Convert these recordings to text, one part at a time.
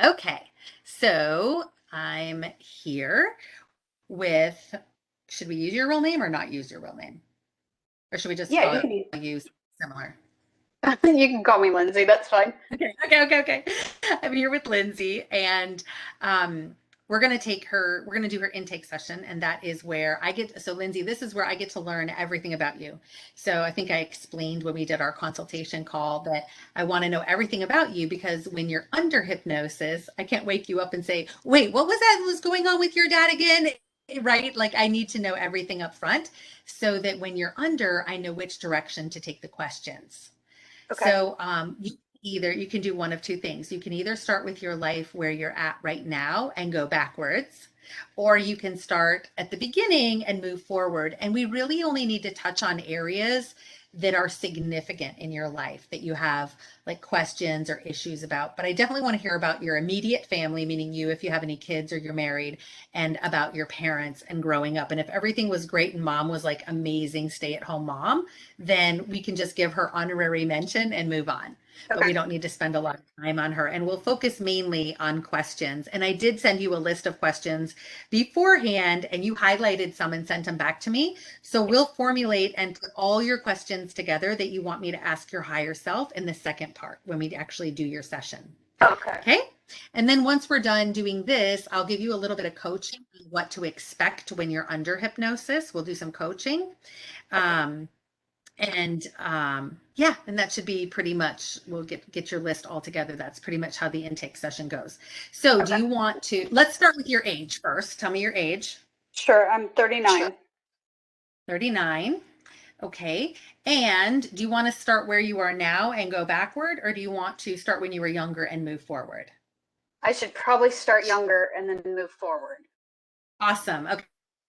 Okay, so I'm here with, should we use your real name or not use your real name? Or should we just Yeah, you call can use, you similar? you can call me Lyndsie. That's fine. Okay. I'm here with Lyndsie, and um, we're going to do her intake session. And that is where so Lyndsie, this is where I get to learn everything about you. So I think I explained when we did our consultation call that I want to know everything about you because when you're under hypnosis, I can't wake you up and say, wait, what was that was going on with your dad again? Right? Like I need to know everything up front so that when you're under, I know which direction to take the questions. Okay. So you can do one of two things. You can either start with your life where you're at right now and go backwards, or you can start at the beginning and move forward. And we really only need to touch on areas that are significant in your life that you have like questions or issues about. But I definitely want to hear about your immediate family, meaning you, if you have any kids or you're married, and about your parents and growing up. And if everything was great and mom was like amazing stay at home mom, then we can just give her honorary mention and move on. But Okay. we don't need to spend a lot of time on her. And we'll focus mainly on questions. And I did send you a list of questions beforehand, and you highlighted some and sent them back to me. So we'll formulate and put all your questions together that you want me to ask your higher self in the second part when we actually do your session. Okay. Okay. And then once we're done doing this, I'll give you a little bit of coaching on what to expect when you're under hypnosis. We'll do some coaching. Okay. Um, yeah, and that should be pretty much, we'll get your list all together. That's pretty much how the intake session goes. So do Okay. you want to, let's start with your age first. Tell me your age. Sure. I'm 39. 39. Okay. And do you want to start where you are now and go backward, or do you want to start when you were younger and move forward? I should probably start younger and then move forward. Awesome. Okay.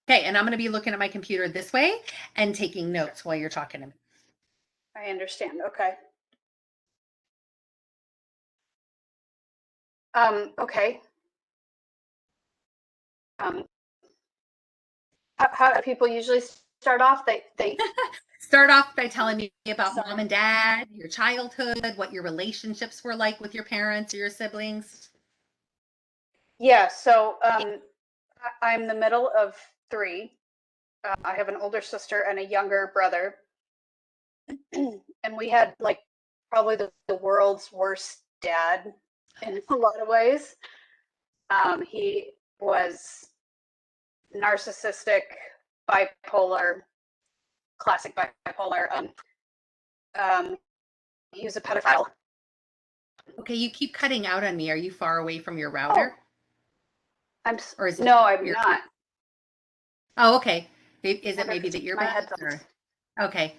Okay, and I'm going to be looking at my computer this way and taking notes while you're talking to me. I understand. Okay. Okay. Um, how do people usually start off? They Start off by telling me about mom Sorry. and dad, your childhood, what your relationships were like with your parents or your siblings. Yeah. So I'm the middle of three. I have an older sister and a younger brother, and we had like probably the world's worst dad in a lot of ways. He was narcissistic, bipolar, classic bipolar. He was a pedophile. Okay, you keep cutting out on me. Are you far away from your Oh, router? I'm Or is it no, I'm your, not. oh, okay. Is I it wonder if maybe it's the my earbuds headphones. or, okay.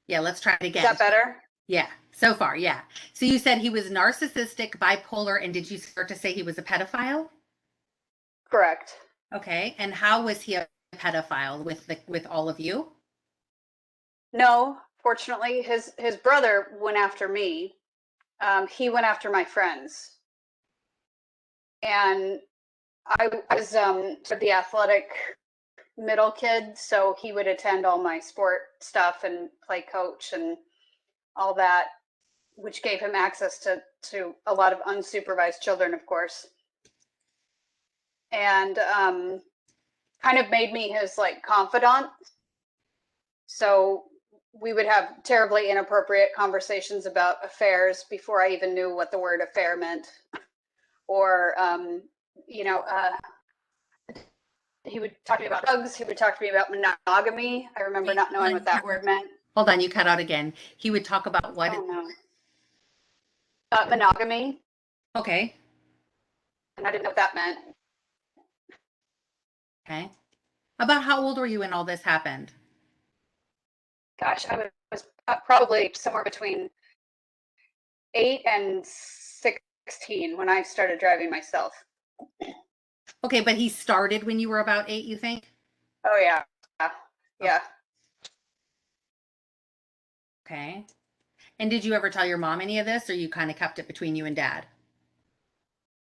Yeah, let's try it Is again. that better? Yeah, so far, yeah. So you said he was narcissistic, bipolar, and did you start to say he was a pedophile? Correct. Okay, and how was he a pedophile with all of you? No, fortunately, his brother went after me. He went after my friends, and I was sort of the athletic middle kid, so he would attend all my sport stuff and play coach and all that, which gave him access to a lot of unsupervised children, of course, and kind of made me his like confidant. So we would have terribly inappropriate conversations about affairs before I even knew what the word affair meant, or you know, he would talk to me about drugs. He would talk to me about monogamy. I remember Wait, not knowing what that word meant. hold on, you cut out again. He would talk about what? Oh no, monogamy, Okay, and I didn't know what that meant. okay. About how old were you when all this happened? Gosh, I was probably somewhere between 8 and 16 when I started driving myself. Okay, but he started when you were about 8, you think? Oh yeah, Okay. yeah. Okay. And did you ever tell your mom any of this, or you kind of kept it between you and dad?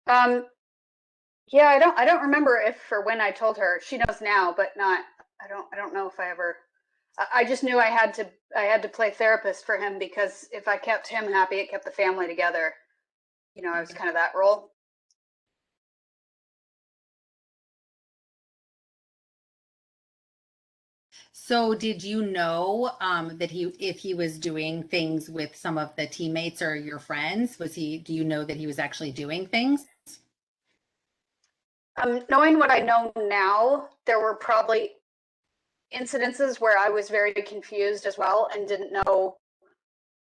Um, yeah, I don't remember if or when I told her. She knows now, but not. I don't know if I ever. I just knew I had to play therapist for him because if I kept him happy, it kept the family together. You know, I was kind of that role. So did you know that if he was doing things with some of the teammates or your friends, do you know that he was actually doing things? Knowing what I know now, there were probably incidences where I was very confused as well and didn't know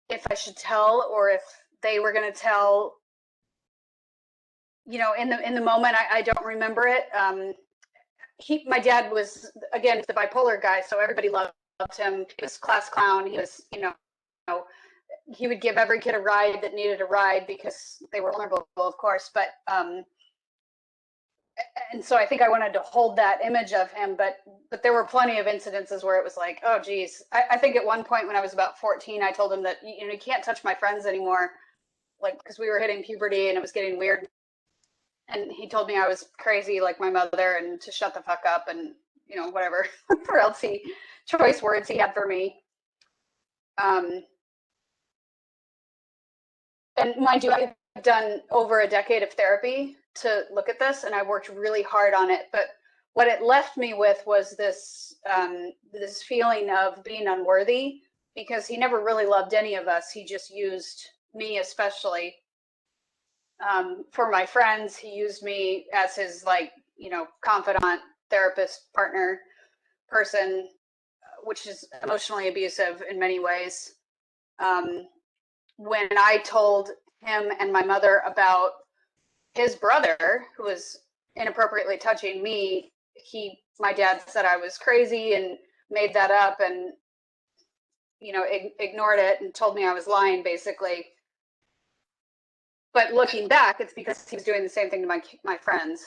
if I should tell or if they were going to tell. In the moment, I don't remember it. My dad was, again, the bipolar guy, so everybody loved him. He was class clown. He was, he would give every kid a ride that needed a ride because they were vulnerable, of course. But and so I think I wanted to hold that image of him, but there were plenty of incidences where it was like, oh geez. I think at one point when I was about 14, I told him that you can't touch my friends anymore, like because we were hitting puberty and it was getting weird. And he told me I was crazy like my mother and to shut the fuck up and whatever or else choice words he had for me. Um, and mind you, I've done over a decade of therapy to look at this, and I worked really hard on it. But what it left me with was this feeling of being unworthy because he never really loved any of us. He just used me, especially for my friends. He used me as his confidant, therapist, partner, person, which is emotionally abusive in many ways. When I told him and my mother about his brother who was inappropriately touching me, my dad said I was crazy and made that up and ignored it and told me I was lying basically. But looking back, it's because he was doing the same thing to my friends.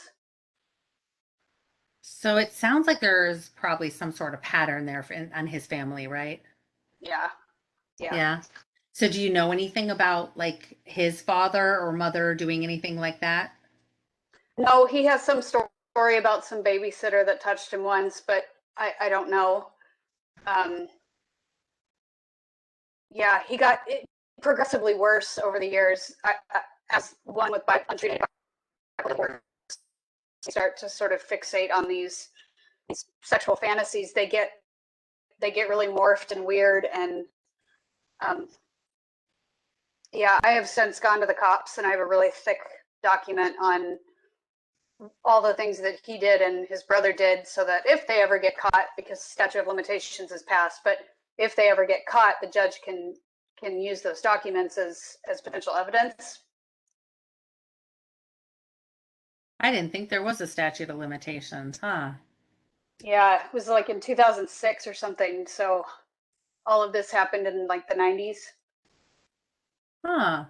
So it sounds like there's probably some sort of pattern there on his family, right? Yeah. Yeah. Yeah. So do you know anything about like his father or mother doing anything like that? No, he has some story about some babysitter that touched him once, but I don't know. Um, yeah, he got it progressively worse over the years. As one with untreated bipolar, start to sort of fixate on these sexual fantasies. They get really morphed and weird. And um, yeah, I have since gone to the cops, and I have a really thick document on all the things that he did and his brother did, so that if they ever get caught, because statute of limitations has passed, but if they ever get caught, the judge can use those documents as potential evidence. I didn't think there was a statute of limitations, huh? Yeah, it was like in 2006 or something. So all of this happened in like the 90s. Huh.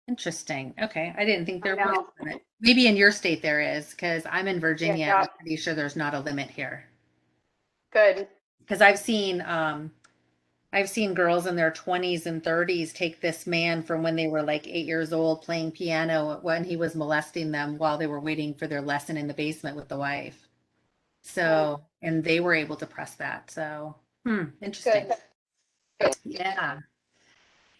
Interesting. Okay. I didn't think I there was know. a limit. Maybe in your state there is, because I'm in Virginia and Yeah, I'm pretty sure there's not a limit here. good. Because I've seen girls in their 20s and 30s take this man from when they were like 8 years old playing piano when he was molesting them while they were waiting for their lesson in the basement with the wife. Mm, So, and they were able to press that. So, interesting. good. Good. Yeah.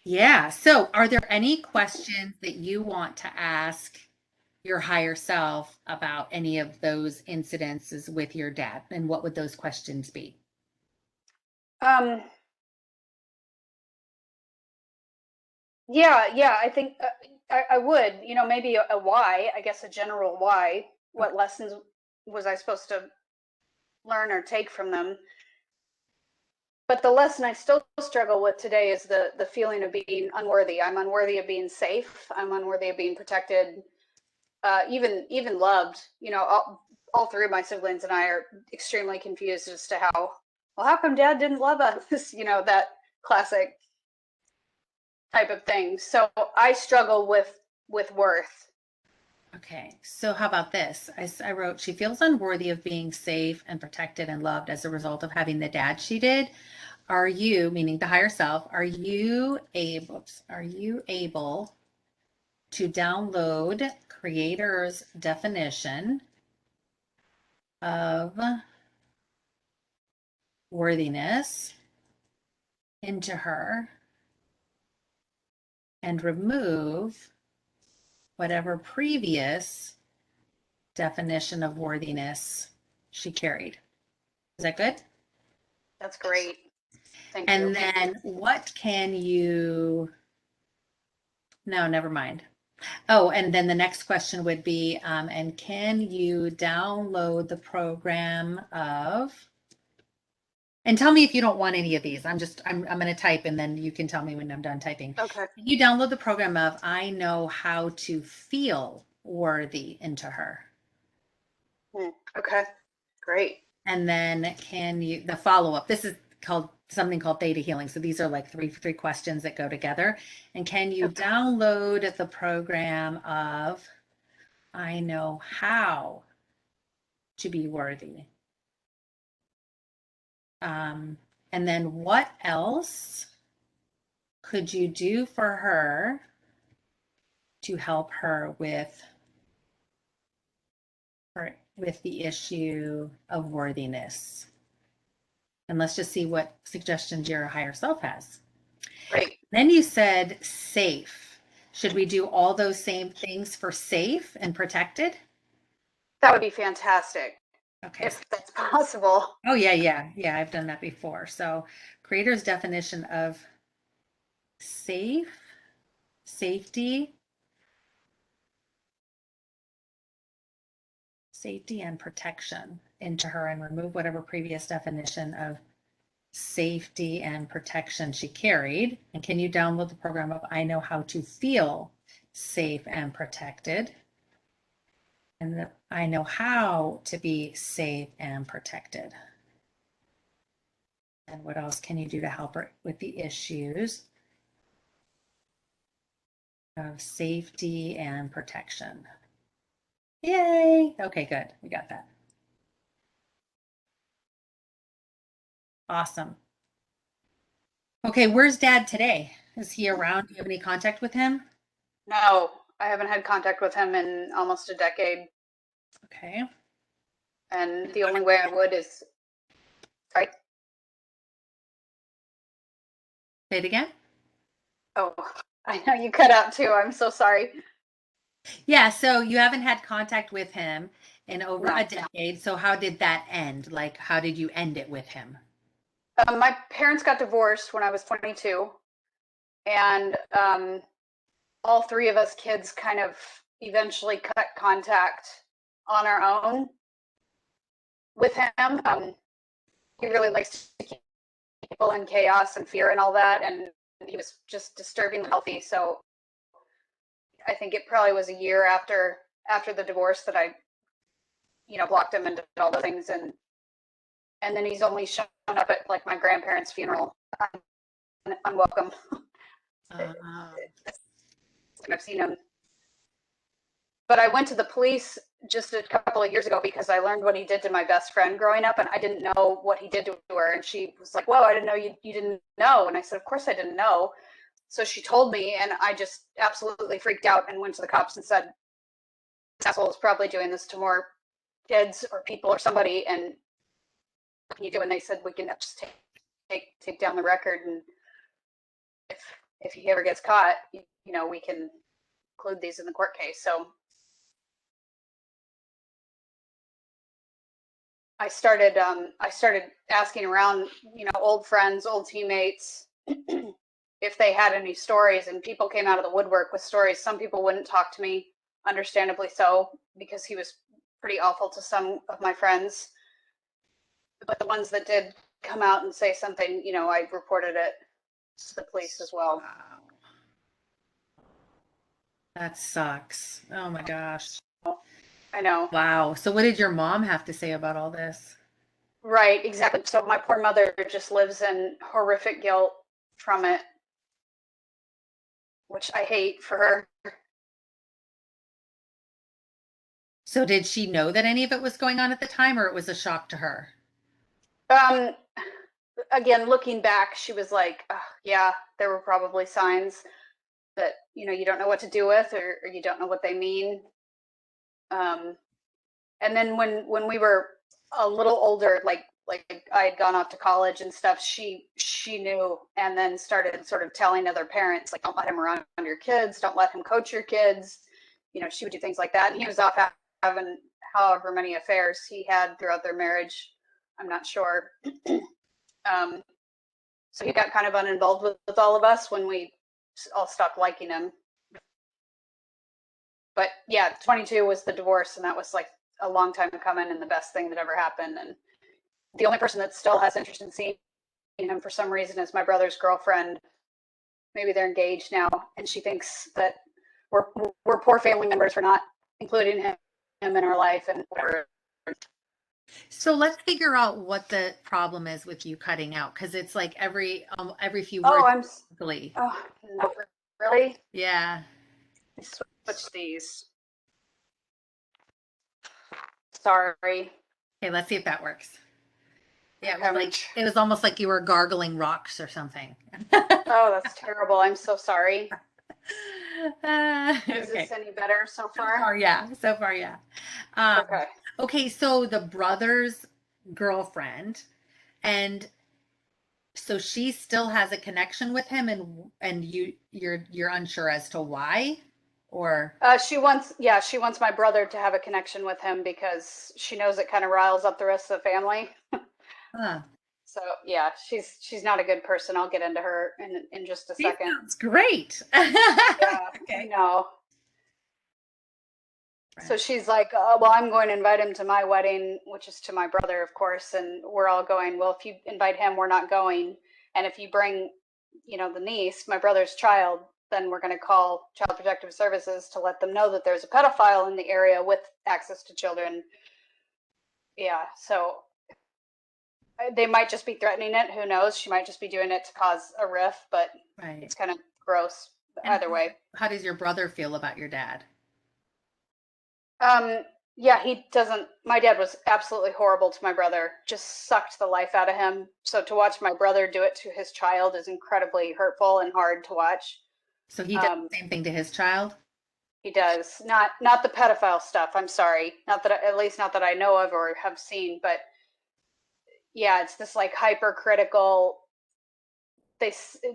Yeah. So, are there any questions that you want to ask your higher self about any of those incidences with your dad? And what would those questions be? Um, yeah, I think I would, maybe a why, I guess a general why. Okay. What lessons was I supposed to learn or take from them? But the lesson I still struggle with today is the feeling of being unworthy. I'm unworthy of being safe. I'm unworthy of being protected, even loved. All three of my siblings and I are extremely confused as to how come dad didn't love us? That classic type of thing. So I struggle with worth. Okay, so how about this? I wrote, she feels unworthy of being safe and protected and loved as a result of having the dad she did. Are you, meaning the higher self, are you able to download creator's definition of worthiness into her and remove whatever previous definition of worthiness she carried? Is that good? That's great. Thank you. And then what can you, no, never mind. Oh, and then the next question would be, and can you download the program of, and tell me if you don't want any of these. I'm going to type and then you can tell me when I'm done typing. Okay. Can you download the program of I know how to feel worthy into her? Okay. Great. And then can you, the follow-up, this is called something called theta healing. So these are like three questions that go together. And can you Okay. download the program of I know how to be worthy? And then what else could you do for her to help her with the issue of worthiness? And let's just see what suggestions your higher self has. Great. Then you said safe. Should we do all those same things for safe and protected? That would be fantastic Okay. if that's possible. Oh, yeah. I've done that before. So, creator's definition of safe, safety, and protection into her and remove whatever previous definition of safety and protection she carried. And can you download the program of I know how to feel safe and protected? And I know how to be safe and protected. And what else can you do to help her with the issues of safety and protection? Yay. Okay, good. We got that. Awesome. Okay, where's Dad today? Is he around? Do you have any contact with him? No, I haven't had contact with him in almost a decade. Okay. And the only way I would is, sorry. Say it again. Oh, I know you cut out too. I'm so sorry. Yeah, so you haven't had contact with him in over No. a decade. So how did that end? Like, how did you end it with him? My parents got divorced when I was 22, and all three of us kids kind of eventually cut contact on our own with him. He really likes to keep people in chaos and fear and all that, and he was just disturbingly healthy. So I think it probably was a year after the divorce that I, blocked him and did all the things, and then he's only shown up at like my grandparents' funeral, unwelcome. Uh, And I've seen him, but I went to the police just a couple of years ago because I learned what he did to my best friend growing up, and I didn't know what he did to her. And she was like, "Whoa, I didn't know you didn't know." And I said, "Of course I didn't know." So she told me, and I just absolutely freaked out and went to the cops and said, "This asshole is probably doing this to more kids or people or somebody." And what can you do? And they said, "We can just take down the record, and if he ever gets caught, we can include these in the court case." So I started asking around, old friends, old teammates, if they had any stories, and people came out of the woodwork with stories. Some people wouldn't talk to me, understandably so, because he was pretty awful to some of my friends. But the ones that did come out and say something, I reported it to the police as well. wow. That sucks. Oh my gosh. I know. Wow. So what did your mom have to say about all this? Right, exactly. So my poor mother just lives in horrific guilt from it, which I hate for her. So did she know that any of it was going on at the time, or it was a shock to her? Um, Again, looking back, she was like, "Oh, yeah, there were probably signs that you don't know what to do with, or you don't know what they mean." And then when we were a little older, like I had gone off to college and stuff, she knew, and then started sort of telling other parents, like, "Don't let him around your kids, don't let him coach your kids." She would do things like that, and he was off having however many affairs he had throughout their marriage. I'm not sure. So he got kind of uninvolved with all of us when we all stopped liking him. But yeah, 22 was the divorce, and that was like a long time coming and the best thing that ever happened. And the only person that still has interest in seeing him for some reason is my brother's girlfriend. Maybe they're engaged now, and she thinks that we're poor family members for not including him in our life and whatever. So let's figure out what the problem is with you cutting out, because it's like every few Oh, words. oh, no, really? Yeah. Switch these. Sorry. Okay, let's see if that works. Yeah, Okay. it was almost like you were gargling rocks or something. Oh, that's terrible. I'm so sorry. Is Okay. this any better so far? So far, yeah. Okay. Okay, so the brother's girlfriend, and so she still has a connection with him, and you're unsure as to why, or She wants my brother to have a connection with him because she knows it kind of riles up the rest of the family. huh. So yeah, she's not a good person. I'll get into her in just a She second. sounds great. Yeah, Okay. I know. So she's like, oh, well, I'm going to invite him to my wedding, which is to my brother, of course. And we're all going, well, if you invite him, we're not going. And if you bring, the niece, my brother's child, then we're going to call Child Protective Services to let them know that there's a pedophile in the area with access to children. Yeah, so they might just be threatening it. Who knows? She might just be doing it to cause a rift, but Right. it's kind of gross And either way. how does your brother feel about your dad? Yeah, he doesn't. My dad was absolutely horrible to my brother, just sucked the life out of him. So to watch my brother do it to his child is incredibly hurtful and hard to watch. So he does the same thing to his child? He does not the pedophile stuff. I'm sorry, not that at least not that I know of or have seen, but yeah, it's this like hypercritical.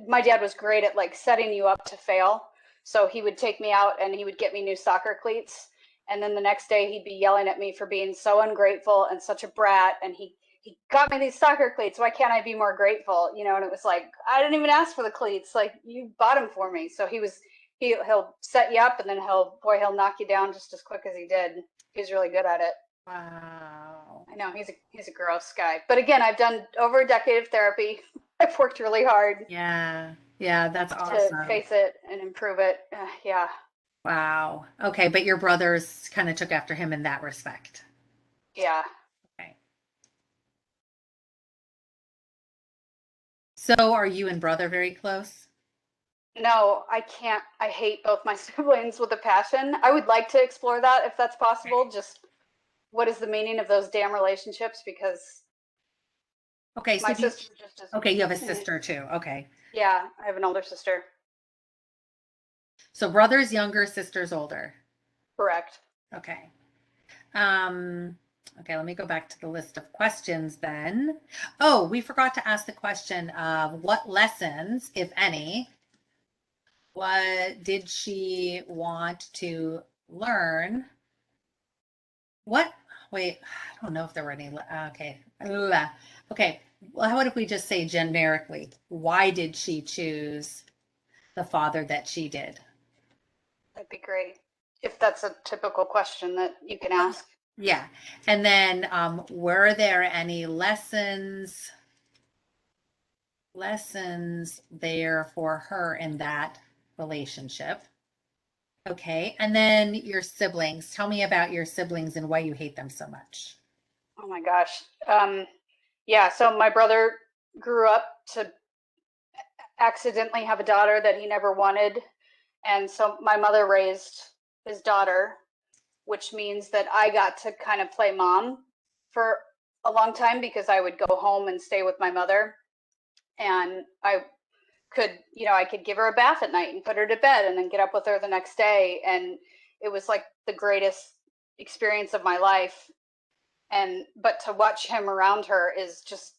My dad was great at like setting you up to fail. So he would take me out and he would get me new soccer cleats. And then the next day he'd be yelling at me for being so ungrateful and such a brat. And he got me these soccer cleats. Why can't I be more grateful? And it was like, I didn't even ask for the cleats. Like you bought them for me. So he'll set you up and then he'll knock you down just as quick as he did. He's really good at it. Wow. I know he's a gross guy. But again, I've done over a decade of therapy. I've worked really hard. Yeah. Yeah, that's To awesome. face it and improve it. Yeah. Wow. Okay, but your brothers kind of took after him in that respect. Yeah. Okay. So are you and brother very close? No, I can't. I hate both my siblings with a passion. I would like to explore that if that's possible. Just what is the meaning of those damn relationships? Because Okay, my sister just as. okay, you have a sister too. Okay. Yeah, I have an older sister. So brother's younger, sister's older. Correct. Okay. Okay, let me go back to the list of questions then. Oh, we forgot to ask the question of what lessons, if any, what did she want to learn? What? Wait, I don't know if there were any. Okay. Okay. Well, how about if we just say generically, why did she choose the father that she did? That'd be great. If that's a typical question that you can ask. Yeah. And then were there any lessons there for her in that relationship? Okay. And then your siblings. Tell me about your siblings and why you hate them so much. Oh my gosh. Yeah, so my brother grew up to accidentally have a daughter that he never wanted. And so my mother raised his daughter, which means that I got to kind of play mom for a long time because I would go home and stay with my mother. And I could give her a bath at night and put her to bed and then get up with her the next day. And it was like the greatest experience of my life. But to watch him around her is just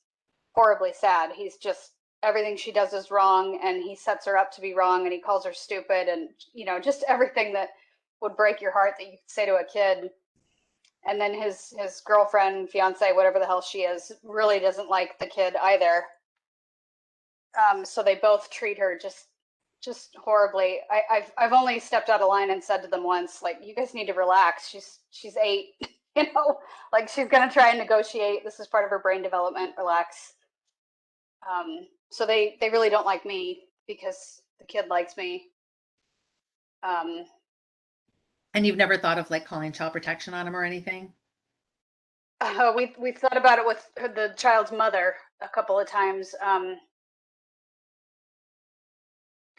horribly sad. He's just everything she does is wrong and he sets her up to be wrong and he calls her stupid and just everything that would break your heart that you could say to a kid. And then his girlfriend, fiance, whatever the hell she is, really doesn't like the kid either. So they both treat her just horribly. I've only stepped out of line and said to them once, like, you guys need to relax. She's 8, like she's gonna try and negotiate. This is part of her brain development. Relax. So they really don't like me because the kid likes me. Um, And you've never thought of like calling child protection on him or anything? we thought about it with the child's mother a couple of times.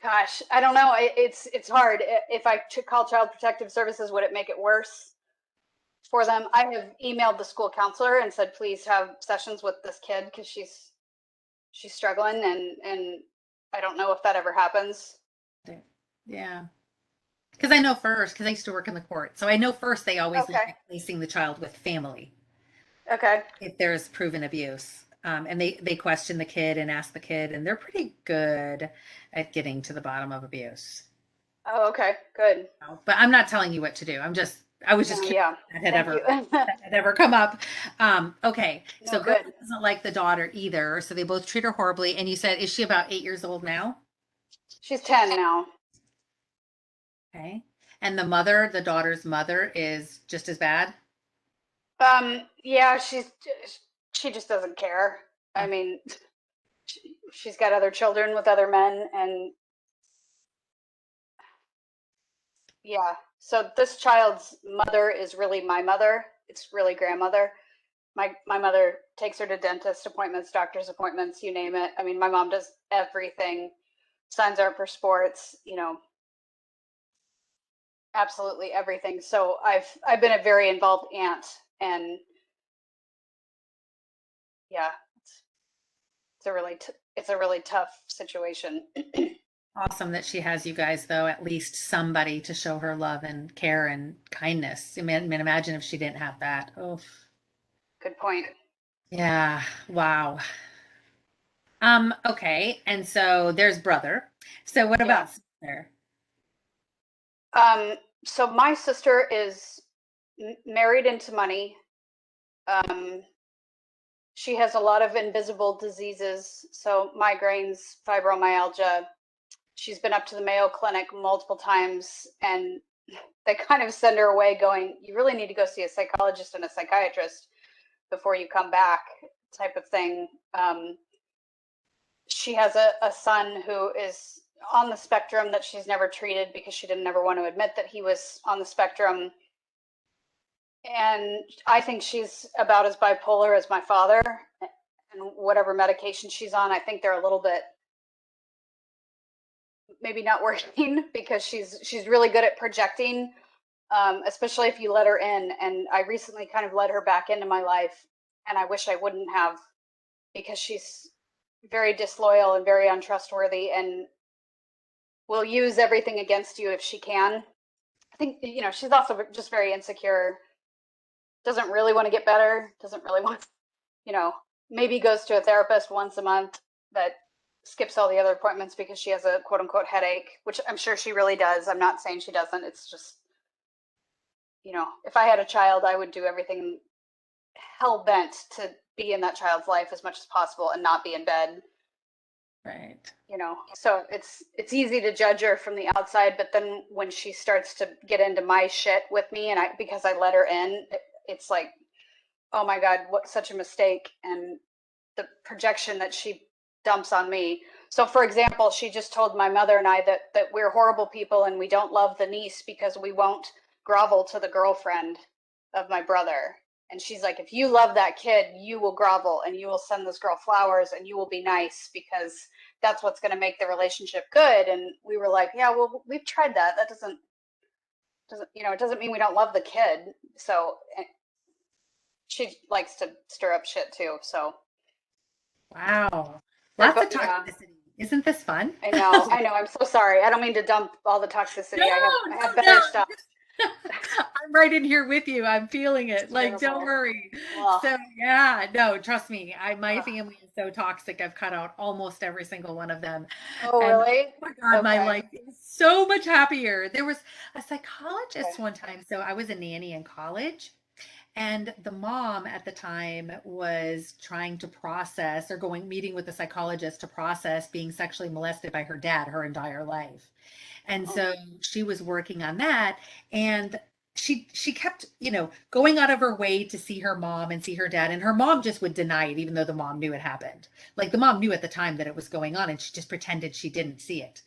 Gosh, I don't know. It's hard. If I call Child Protective Services, would it make it worse for them? I have emailed the school counselor and said, please have sessions with this kid because she's struggling, and I don't know if that ever happens. Yeah. Because I know first, because I used to work in the court. So I know first they always look Okay. at placing the child with family Okay. if there's proven abuse. And they question the kid and ask the kid, and they're pretty good at getting to the bottom of abuse. Oh, okay. Good. But I'm not telling you what to do. I was just No, curious yeah. if that had Thank you. ever come up. Okay. No, So girl good. doesn't like the daughter either. So they both treat her horribly. And you said, is she about 8 years old now? She's 10 now. Okay. And the mother, the daughter's mother is just as bad? Yeah, she just doesn't care. I mean, she's got other children with other men, and yeah. So this child's mother is really my mother. It's really grandmother. My mother takes her to dentist appointments, doctor's appointments, you name it. I mean, my mom does everything. Signs are up for sports, absolutely everything. So I've been a very involved aunt, and yeah, it's a really tough situation. Awesome that she has you guys, though, at least somebody to show her love and care and kindness. I mean, imagine if she didn't have that. Oh, Good point. yeah. Wow. Okay. And so there's brother. So what Yeah. about sister? Um, so my sister is married into money. Um, she has a lot of invisible diseases, so migraines, fibromyalgia. She's been up to the Mayo Clinic multiple times, and they kind of send her away going, you really need to go see a psychologist and a psychiatrist before you come back, type of thing. She has a son who is on the spectrum that she's never treated because she didn't ever want to admit that he was on the spectrum. And I think she's about as bipolar as my father, and whatever medication she's on, I think they're a little bit maybe not working because she's really good at projecting, especially if you let her in. And I recently kind of let her back into my life, and I wish I wouldn't have, because she's very disloyal and very untrustworthy, and will use everything against you if she can. I think she's also just very insecure. Doesn't really want to get better. Doesn't really want, you know, maybe goes to a therapist once a month, but skips all the other appointments because she has a quote unquote headache, which I'm sure she really does. I'm not saying she doesn't. It's just, if I had a child, I would do everything hell bent to be in that child's life as much as possible and not be in bed. Right. So it's easy to judge her from the outside, but then when she starts to get into my shit with me, and because I let her in, it's like, oh my god, what such a mistake. And the projection that she dumps on me. So for example, she just told my mother and I that we're horrible people and we don't love the niece because we won't grovel to the girlfriend of my brother. And she's like, if you love that kid, you will grovel and you will send this girl flowers and you will be nice because that's what's going to make the relationship good. And we were like, yeah, well, we've tried that. That doesn't it doesn't mean we don't love the kid. So she likes to stir up shit too. So Wow. they're Lots of both, yeah. toxicity. Isn't this fun? I know, I know. I'm so sorry. I don't mean to dump all the No, toxicity. I have no, better stuff. I'm right in here with you. I'm feeling It's it. Like, don't terrible. worry. Ugh. So, yeah, no, trust me. My Ugh. family is so toxic. I've cut out almost every single one of them. Oh, And really? oh my God, my Okay. life is so much happier. There was a psychologist Okay. one time. So I was a nanny in college. And the mom at the time was trying to process or meeting with a psychologist to process being sexually molested by her dad her entire life. And Oh, so she was working on that, and she kept, going out of her way to see her mom and see her dad, and her mom just would deny it even though the mom knew it happened. Like the mom knew at the time that it was going on and she just pretended she didn't see it.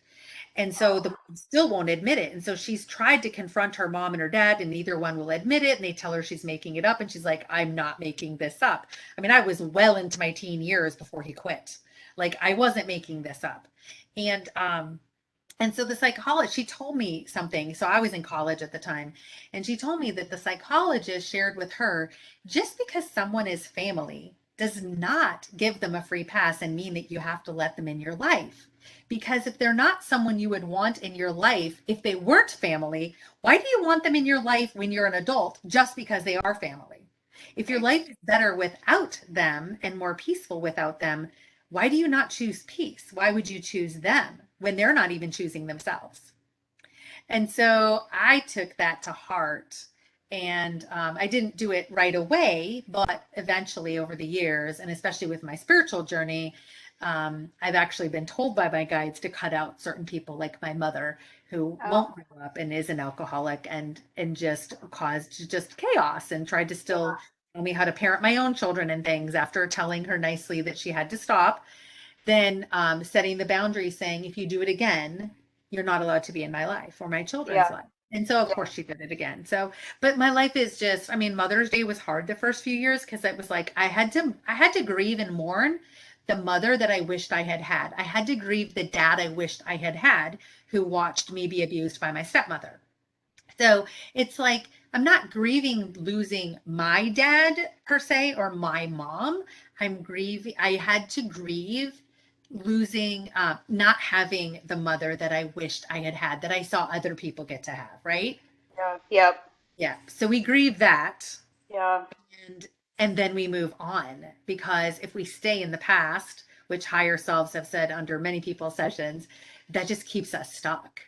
And so the oh, mom still won't admit it. And so she's tried to confront her mom and her dad, and neither one will admit it. And they tell her she's making it up. And she's like, I'm not making this up. I mean, I was well into my teen years before he quit. Like, I wasn't making this up. And, and so the psychologist, she told me something. So I was in college at the time, and she told me that the psychologist shared with her, just because someone is family does not give them a free pass and mean that you have to let them in your life. Because if they're not someone you would want in your life, if they weren't family, why do you want them in your life when you're an adult just because they are family? If your right. life is better without them and more peaceful without them, why do you not choose peace? Why would you choose them when they're not even choosing themselves? And so I took that to heart. And I didn't do it right away, but eventually over the years, and especially with my spiritual journey, I've actually been told by my guides to cut out certain people like my mother who Oh, won't grow up and is an alcoholic and just caused just chaos and tried to still yeah, tell me how to parent my own children and things after telling her nicely that she had to stop, then setting the boundary saying, if you do it again, you're not allowed to be in my life or my children's yeah, life. And so, of yeah. course, she did it again. So, but my life is just, I mean, Mother's Day was hard the first few years because it was like I had to grieve and mourn the mother that I wished I had had. I had to grieve the dad I wished I had had who watched me be abused by my stepmother. So it's like I'm not grieving losing my dad per se or my mom. I'm grieving, I had to grieve losing, not having the mother that I wished I had had, that I saw other people get to have, right? Yeah. Yep. Yeah. So we grieve that, Yeah. and then we move on, because if we stay in the past, which higher selves have said under many people's sessions, that just keeps us stuck,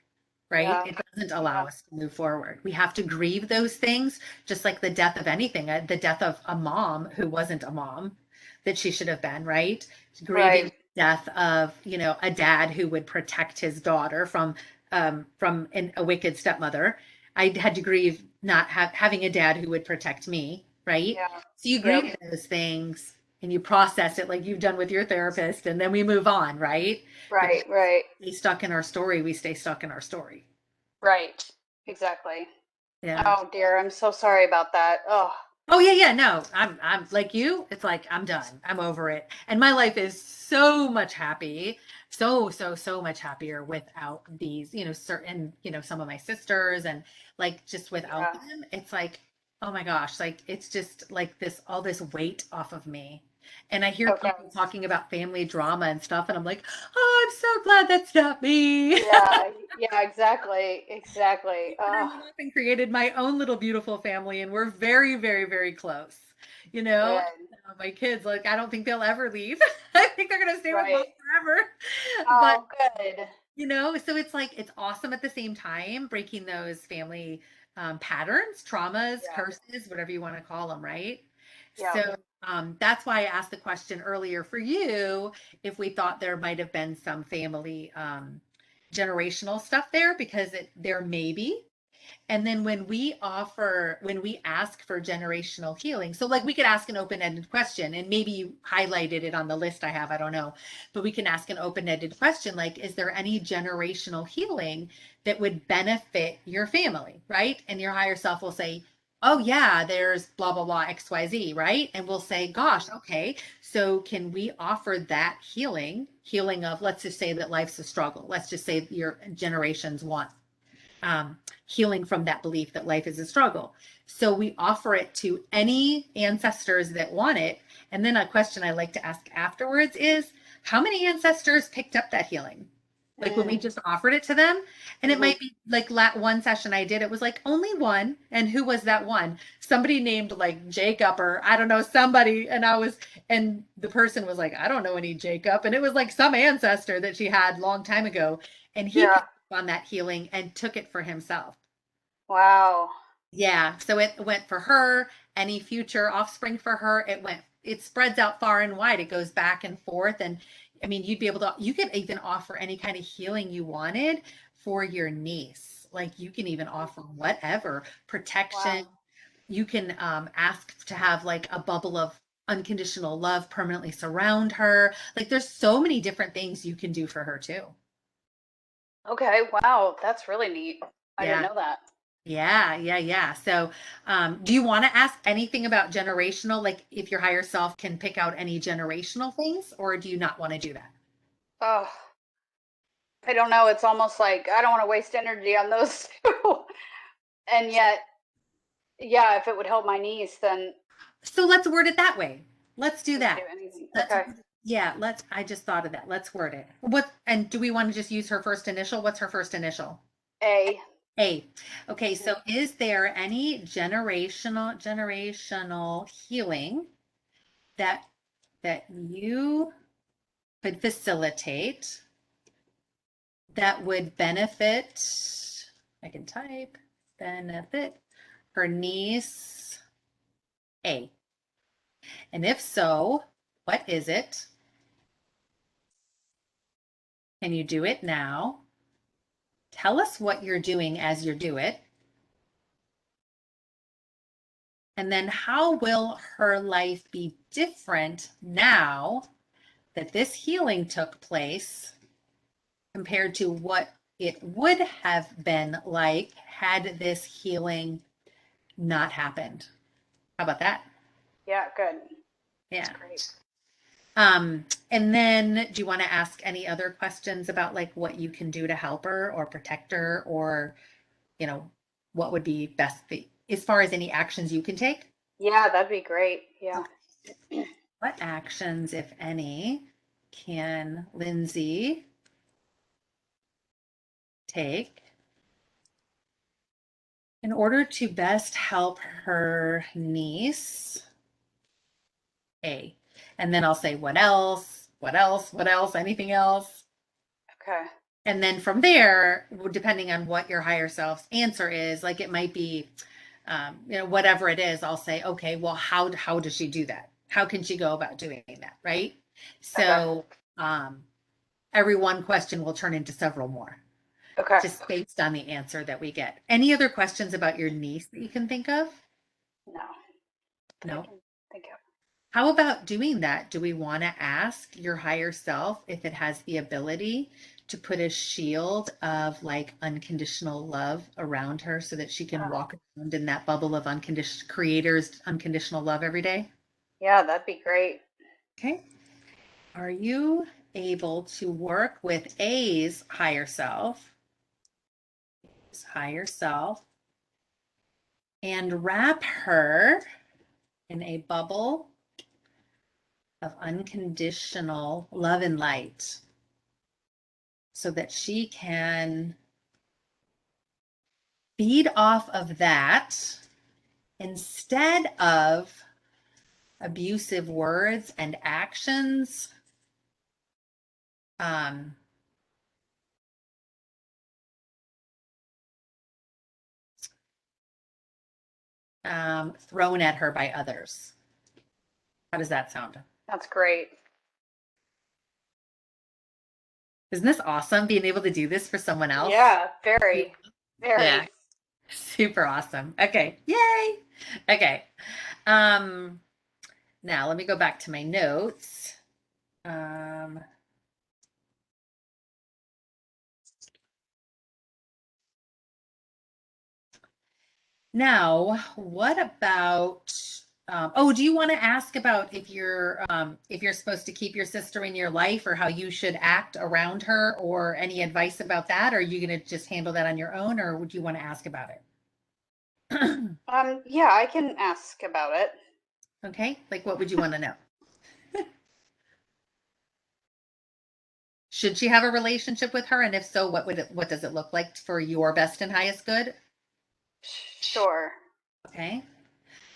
right? Yeah. It doesn't Yeah. allow us to move forward. We have to grieve those things, just like the death of anything, the death of a mom who wasn't a mom that she should have been, right? Grieving Right. the death of, a dad who would protect his daughter from a wicked stepmother. I had to grieve not having a dad who would protect me, right? Yeah. So you Yep. grieve those things and you process it like you've done with your therapist, and then we move on, right? But Right. Right. we stay stuck in our story. We stay stuck in our story. Right. Exactly. Yeah. Oh dear, I'm so sorry about that. Oh, Oh yeah, yeah. No, I'm like you. It's like I'm done. I'm over it. And my life is so much happy, so much happier without these, certain, some of my sisters, and like just without yeah. them. It's like, oh my gosh, like it's just like this all this weight off of me. And I hear Okay. people talking about family drama and stuff, and I'm like, oh, I'm so glad that's not me. Yeah. Yeah. Exactly. Exactly. I went off and created my own little beautiful family, and we're very, very, very close. You know, Good. my kids, like, I don't think they'll ever leave. I think they're gonna stay with mom Right. forever. But Oh, good. so it's like it's awesome at the same time breaking those family patterns, traumas, Yeah. curses, whatever you want to call them, right? Yeah. So that's why I asked the question earlier for you if we thought there might have been some family generational stuff there, because there may be. And then when we ask for generational healing, so like we could ask an open-ended question, and maybe you highlighted it on the list I have, I don't know, but we can ask an open-ended question like, is there any generational healing that would benefit your family, right? And your higher self will say, oh yeah, there's blah, blah, blah, XYZ, right? And we'll say, gosh, okay, so can we offer that healing of, let's just say that life's a struggle. Let's just say your generations want healing from that belief that life is a struggle. So we offer it to any ancestors that want it. And then a question I like to ask afterwards is, how many ancestors picked up that healing? Like when we Mm, just offered it to them, and it hmm. might be like one session I did, it was like only one. And who was that one? Somebody named like Jacob, or I don't know, somebody. And the person was like, I don't know any Jacob. And it was like some ancestor that she had long time ago. And he Yeah. picked up on that healing and took it for himself. Wow. Yeah, so it went for her, any future offspring for her, it spreads out far and wide. It goes back and forth. And I mean, you could even offer any kind of healing you wanted for your niece. Like you can even offer whatever protection. Wow. You can ask to have like a bubble of unconditional love permanently surround her. Like there's so many different things you can do for her too. Okay. Wow. That's really neat. I didn't Yeah. know that. Yeah. So, do you want to ask anything about generational, like if your higher self can pick out any generational things, or do you not want to do that? Oh, I don't know. It's almost like I don't want to waste energy on those two. And yet, yeah, if it would help my niece, then So let's word it that way. Let's do just do that. anything. Let's, Okay. yeah, I just thought of that. Let's word it. And do we want to just use her first initial? What's her first initial? A. A. Okay, Mhm. so is there any generational healing that you could facilitate that would benefit, I can type, benefit her niece A? And if so, what is it? Can you do it now? Tell us what you're doing as you do it. And then how will her life be different now that this healing took place compared to what it would have been like had this healing not happened? How about that? Yeah, good. That's Yeah. great. And then do you want to ask any other questions about like what you can do to help her or protect her, or, you know, what would be best as far as any actions you can take? Yeah, that'd be great. Yeah. What actions, if any, can Lyndsie take in order to best help her niece A? And then I'll say, what else? What else? What else? Anything else? Okay. And then from there, depending on what your higher self's answer is, like it might be, whatever it is, I'll say, okay, well, how does she do that? How can she go about doing that? Right. Okay. So, every one question will turn into several more, Okay. just based on the answer that we get. Any other questions about your niece that you can think of? No, that I No. can think of. How about doing that? Do we want to ask your higher self if it has the ability to put a shield of like unconditional love around her so that she can Oh, walk around in that bubble of unconditional creators, unconditional love every day? yeah, that'd be great. Okay. Are you able to work with A's higher self, and wrap her in a bubble of unconditional love and light so that she can feed off of that instead of abusive words and actions, um, thrown at her by others? How does that sound? That's great. Isn't this awesome being able to do this for someone else? Yeah, very, Yeah, very. super awesome. Okay, yay. Okay. Um, Now let me go back to my notes. Um, Now, what about, do you want to ask about if you're supposed to keep your sister in your life or how you should act around her, or any advice about that? Or are you going to just handle that on your own, or would you want to ask about it? Yeah, I can ask about it. Okay, like what would you want to know? Should she have a relationship with her? And if so, what does it look like for your best and highest good? Sure. Okay.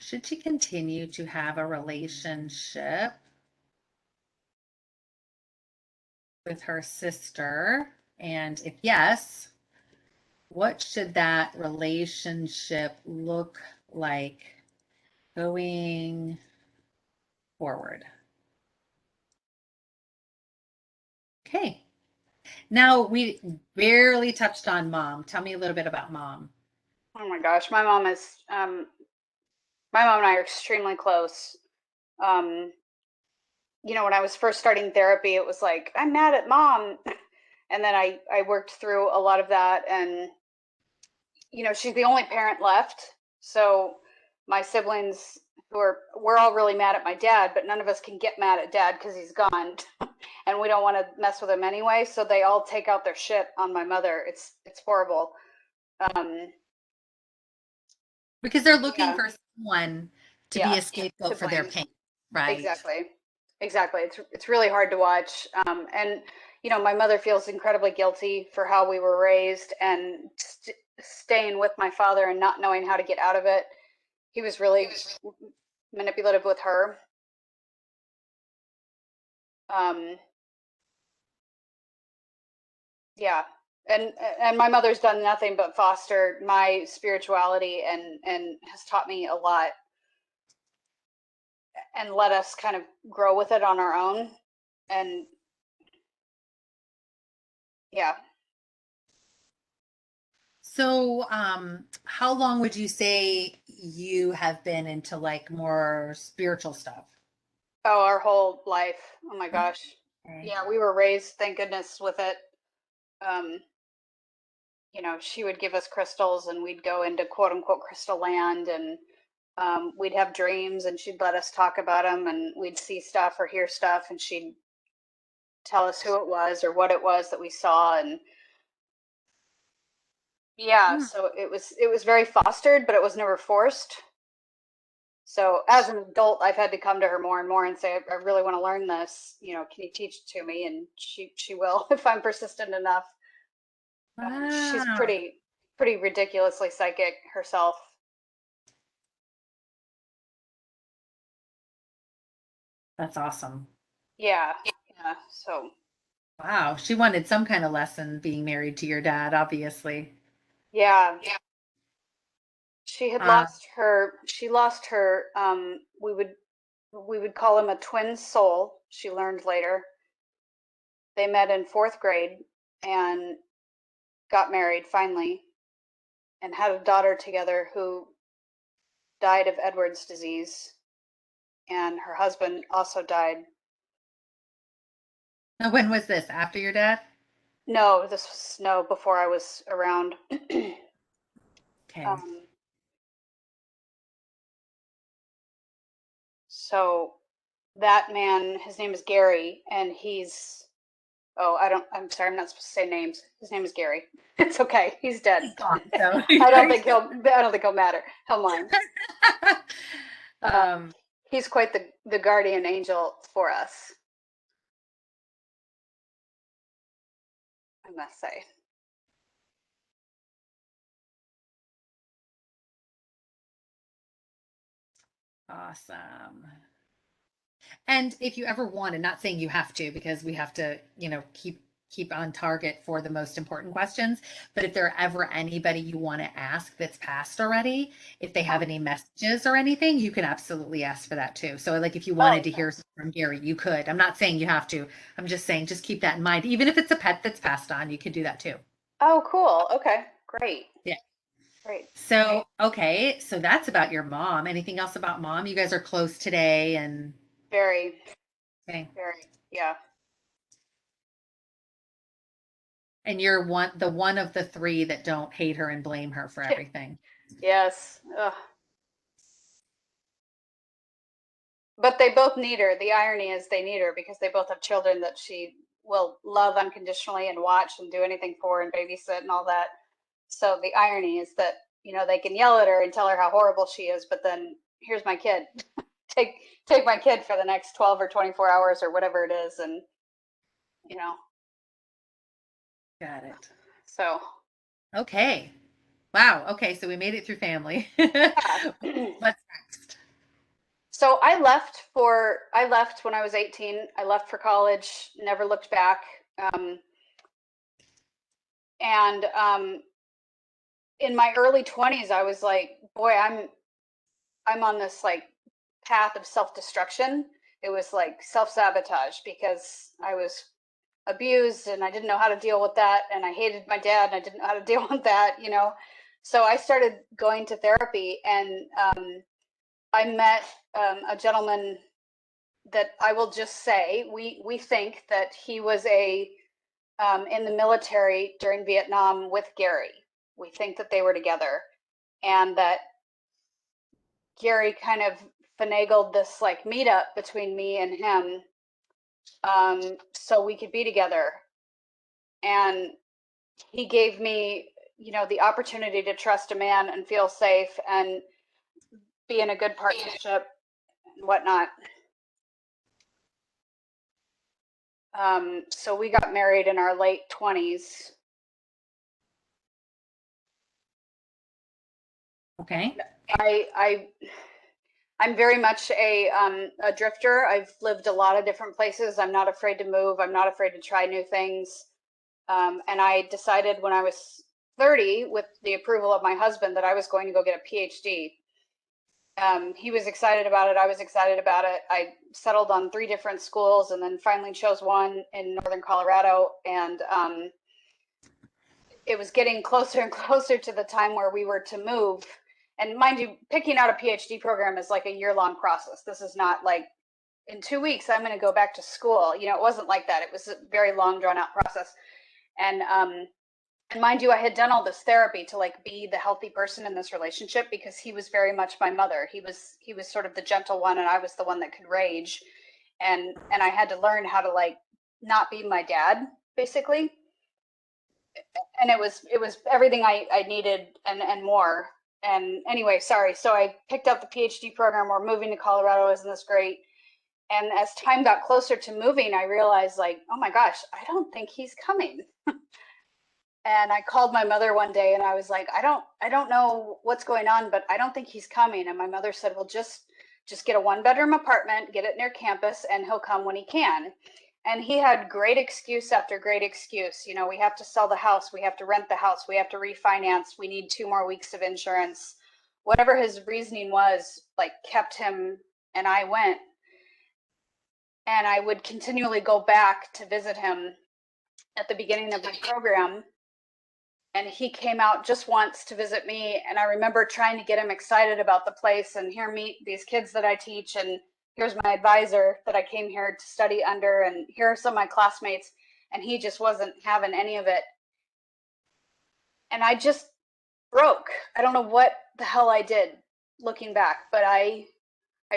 Should she continue to have a relationship with her sister? And if yes, what should that relationship look like Going forward. Okay. Now we barely touched on mom. Tell me a little bit about mom. Oh my gosh, my mom and I are extremely close. Um, when I was first starting therapy, it was like, I'm mad at mom. And then I worked through a lot of that. And, she's the only parent left. So my siblings we're all really mad at my dad, but none of us can get mad at dad because he's gone. And we don't want to mess with him anyway. So they all take out their shit on my mother. It's horrible. Um, Because they're looking yeah, for someone to be yeah, a to scapegoat for their blame. pain, right? Exactly. Exactly. It's really hard to watch. And my mother feels incredibly guilty for how we were raised and staying with my father and not knowing how to get out of it. He was really manipulative with her. Um, yeah. And my mother's done nothing but foster my spirituality and has taught me a lot and let us kind of grow with it on our own. And yeah. So, how long would you say you have been into like more spiritual stuff? Oh, our whole life. Oh my gosh. Okay. Yeah, we were raised, thank goodness, with it. Um, she would give us crystals and we'd go into quote unquote crystal land and we'd have dreams and she'd let us talk about them and we'd see stuff or hear stuff and she'd tell us who it was or what it was that we saw. And yeah, Hmm, so it was very fostered, but it was never forced. So as an adult, I've had to come to her more and more and say, I really want to learn this. Can you teach it to me? And she will if I'm persistent enough. She's wow, pretty ridiculously psychic herself. that's awesome. Yeah, yeah. So Wow, she wanted some kind of lesson being married to your dad, obviously. yeah, she had Uh, lost her. She lost her. We would call him a twin soul. She learned later. They met in fourth grade and got married finally and had a daughter together who died of Edwards disease, and her husband also died. now when was this? After your dad? No, this was no before I was around. Okay. um, so that man, his name is Gary, and he's oh, I'm sorry, I'm not supposed to say names. His name is Gary. It's okay. He's dead. He's gone, so I don't think he'll matter. He'll mind. Um, um, he's quite the guardian angel for us, I must say. awesome. And if you ever want, and not saying you have to, because we have to, keep on target for the most important questions. But if there are ever anybody you want to ask that's passed already, if they have any messages or anything, you can absolutely ask for that too. So like if you Oh, wanted to hear from Gary, you could. I'm not saying you have to. I'm just saying just keep that in mind. Even if it's a pet that's passed on, you could do that too. oh, cool. Okay, great, Yeah. great. So, okay, so that's about your mom. Anything else about mom? You guys are close today and Very, okay. very, yeah. And you're one of the three that don't hate her and blame her for everything. Yes. Ugh. But they both need her. The irony is they need her because they both have children that she will love unconditionally and watch and do anything for and babysit and all that. So the irony is that, they can yell at her and tell her how horrible she is, but then here's my kid. Take take my kid for the next 12 or 24 hours or whatever it is and, you know. Got it. So, Okay. Wow. Okay, so we made it through family. yeah. What's next? So I left when I was 18. I left for college, never looked back. Um, and in my early 20s, I was like, boy, I'm on this like path of self-destruction. It was like self-sabotage because I was abused and I didn't know how to deal with that, and I hated my dad and I didn't know how to deal with that, you know. So I started going to therapy, and I met a gentleman that I will just say we think that he was a in the military during Vietnam with Gary. We think that they were together, and that Gary kind of finagled this like meetup between me and him, so we could be together. And he gave me, you know, the opportunity to trust a man and feel safe and be in a good partnership and whatnot. So we got married in our late 20s. Okay. I'm very much a drifter. I've lived a lot of different places. I'm not afraid to move. I'm not afraid to try new things. And I decided when I was 30, with the approval of my husband, that I was going to go get a PhD. He was excited about it. I was excited about it. I settled on 3 different schools and then finally chose one in northern Colorado. And it was getting closer and closer to the time where we were to move. And mind you, picking out a PhD program is like a year-long process. This is not like in 2 weeks I'm going to go back to school. You know, it wasn't like that. It was a very long, drawn-out process. And mind you, I had done all this therapy to like be the healthy person in this relationship, because he was very much my mother. He was sort of the gentle one, and I was the one that could rage. And I had to learn how to like not be my dad, basically. And it was everything I needed and more. And anyway, sorry. So I picked up the PhD program. We're moving to Colorado. Isn't this great? And as time got closer to moving, I realized like, oh my gosh, I don't think he's coming. And I called my mother one day and I was like, I don't know what's going on, but I don't think he's coming. And my mother said, well, just get a 1-bedroom apartment, get it near campus, and he'll come when he can. And he had great excuse after great excuse. You know, we have to sell the house, we have to rent the house, we have to refinance, we need 2 more weeks of insurance. Whatever his reasoning was, like, kept him, and I went. And I would continually go back to visit him at the beginning of my program. And he came out just once to visit me, and I remember trying to get him excited about the place, and here, meet these kids that I teach, and here's my advisor that I came here to study under, and here are some of my classmates. And he just wasn't having any of it. And I just broke. I don't know what the hell I did looking back, but I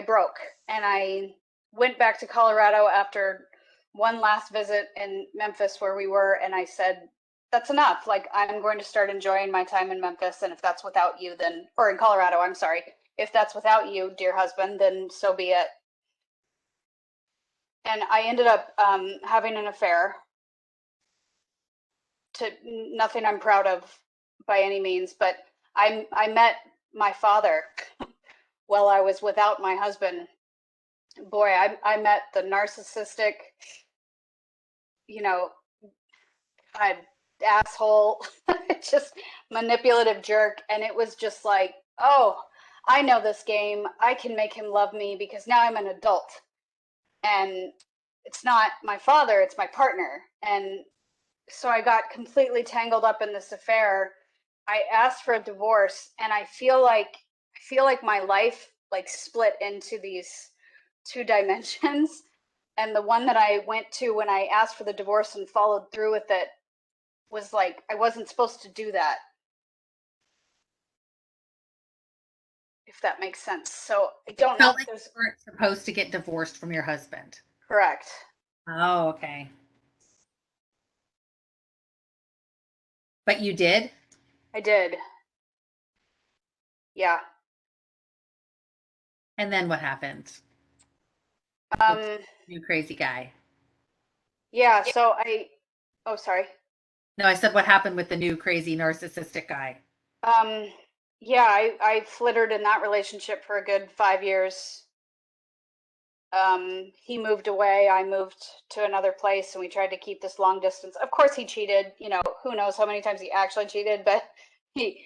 broke. And I went back to Colorado after one last visit in Memphis where we were, and I said, that's enough. Like, I'm going to start enjoying my time in Memphis, and if that's without you, then, or in Colorado, I'm sorry. If that's without you, dear husband, then so be it. And I ended up having an affair, to nothing I'm proud of by any means, but I met my father while I was without my husband. Boy, I met the narcissistic, you know, God, asshole, just manipulative jerk. And it was just like, oh, I know this game. I can make him love me because now I'm an adult. And it's not my father, it's my partner. And so I got completely tangled up in this affair. I asked for a divorce, and I feel like my life like split into these 2 dimensions. And the one that I went to when I asked for the divorce and followed through with it was like, I wasn't supposed to do that, if that makes sense. So I don't know Felt if like there's you weren't supposed to get divorced from your husband. correct. Oh, okay. But you did? I did. Yeah. And then what happened with Um, you crazy guy? yeah. So oh, sorry. No, I said what happened with the new crazy narcissistic guy. Um, yeah, I flittered in that relationship for a good 5 years. He moved away, I moved to another place, and we tried to keep this long distance. Of course, he cheated. You know, who knows how many times he actually cheated, but he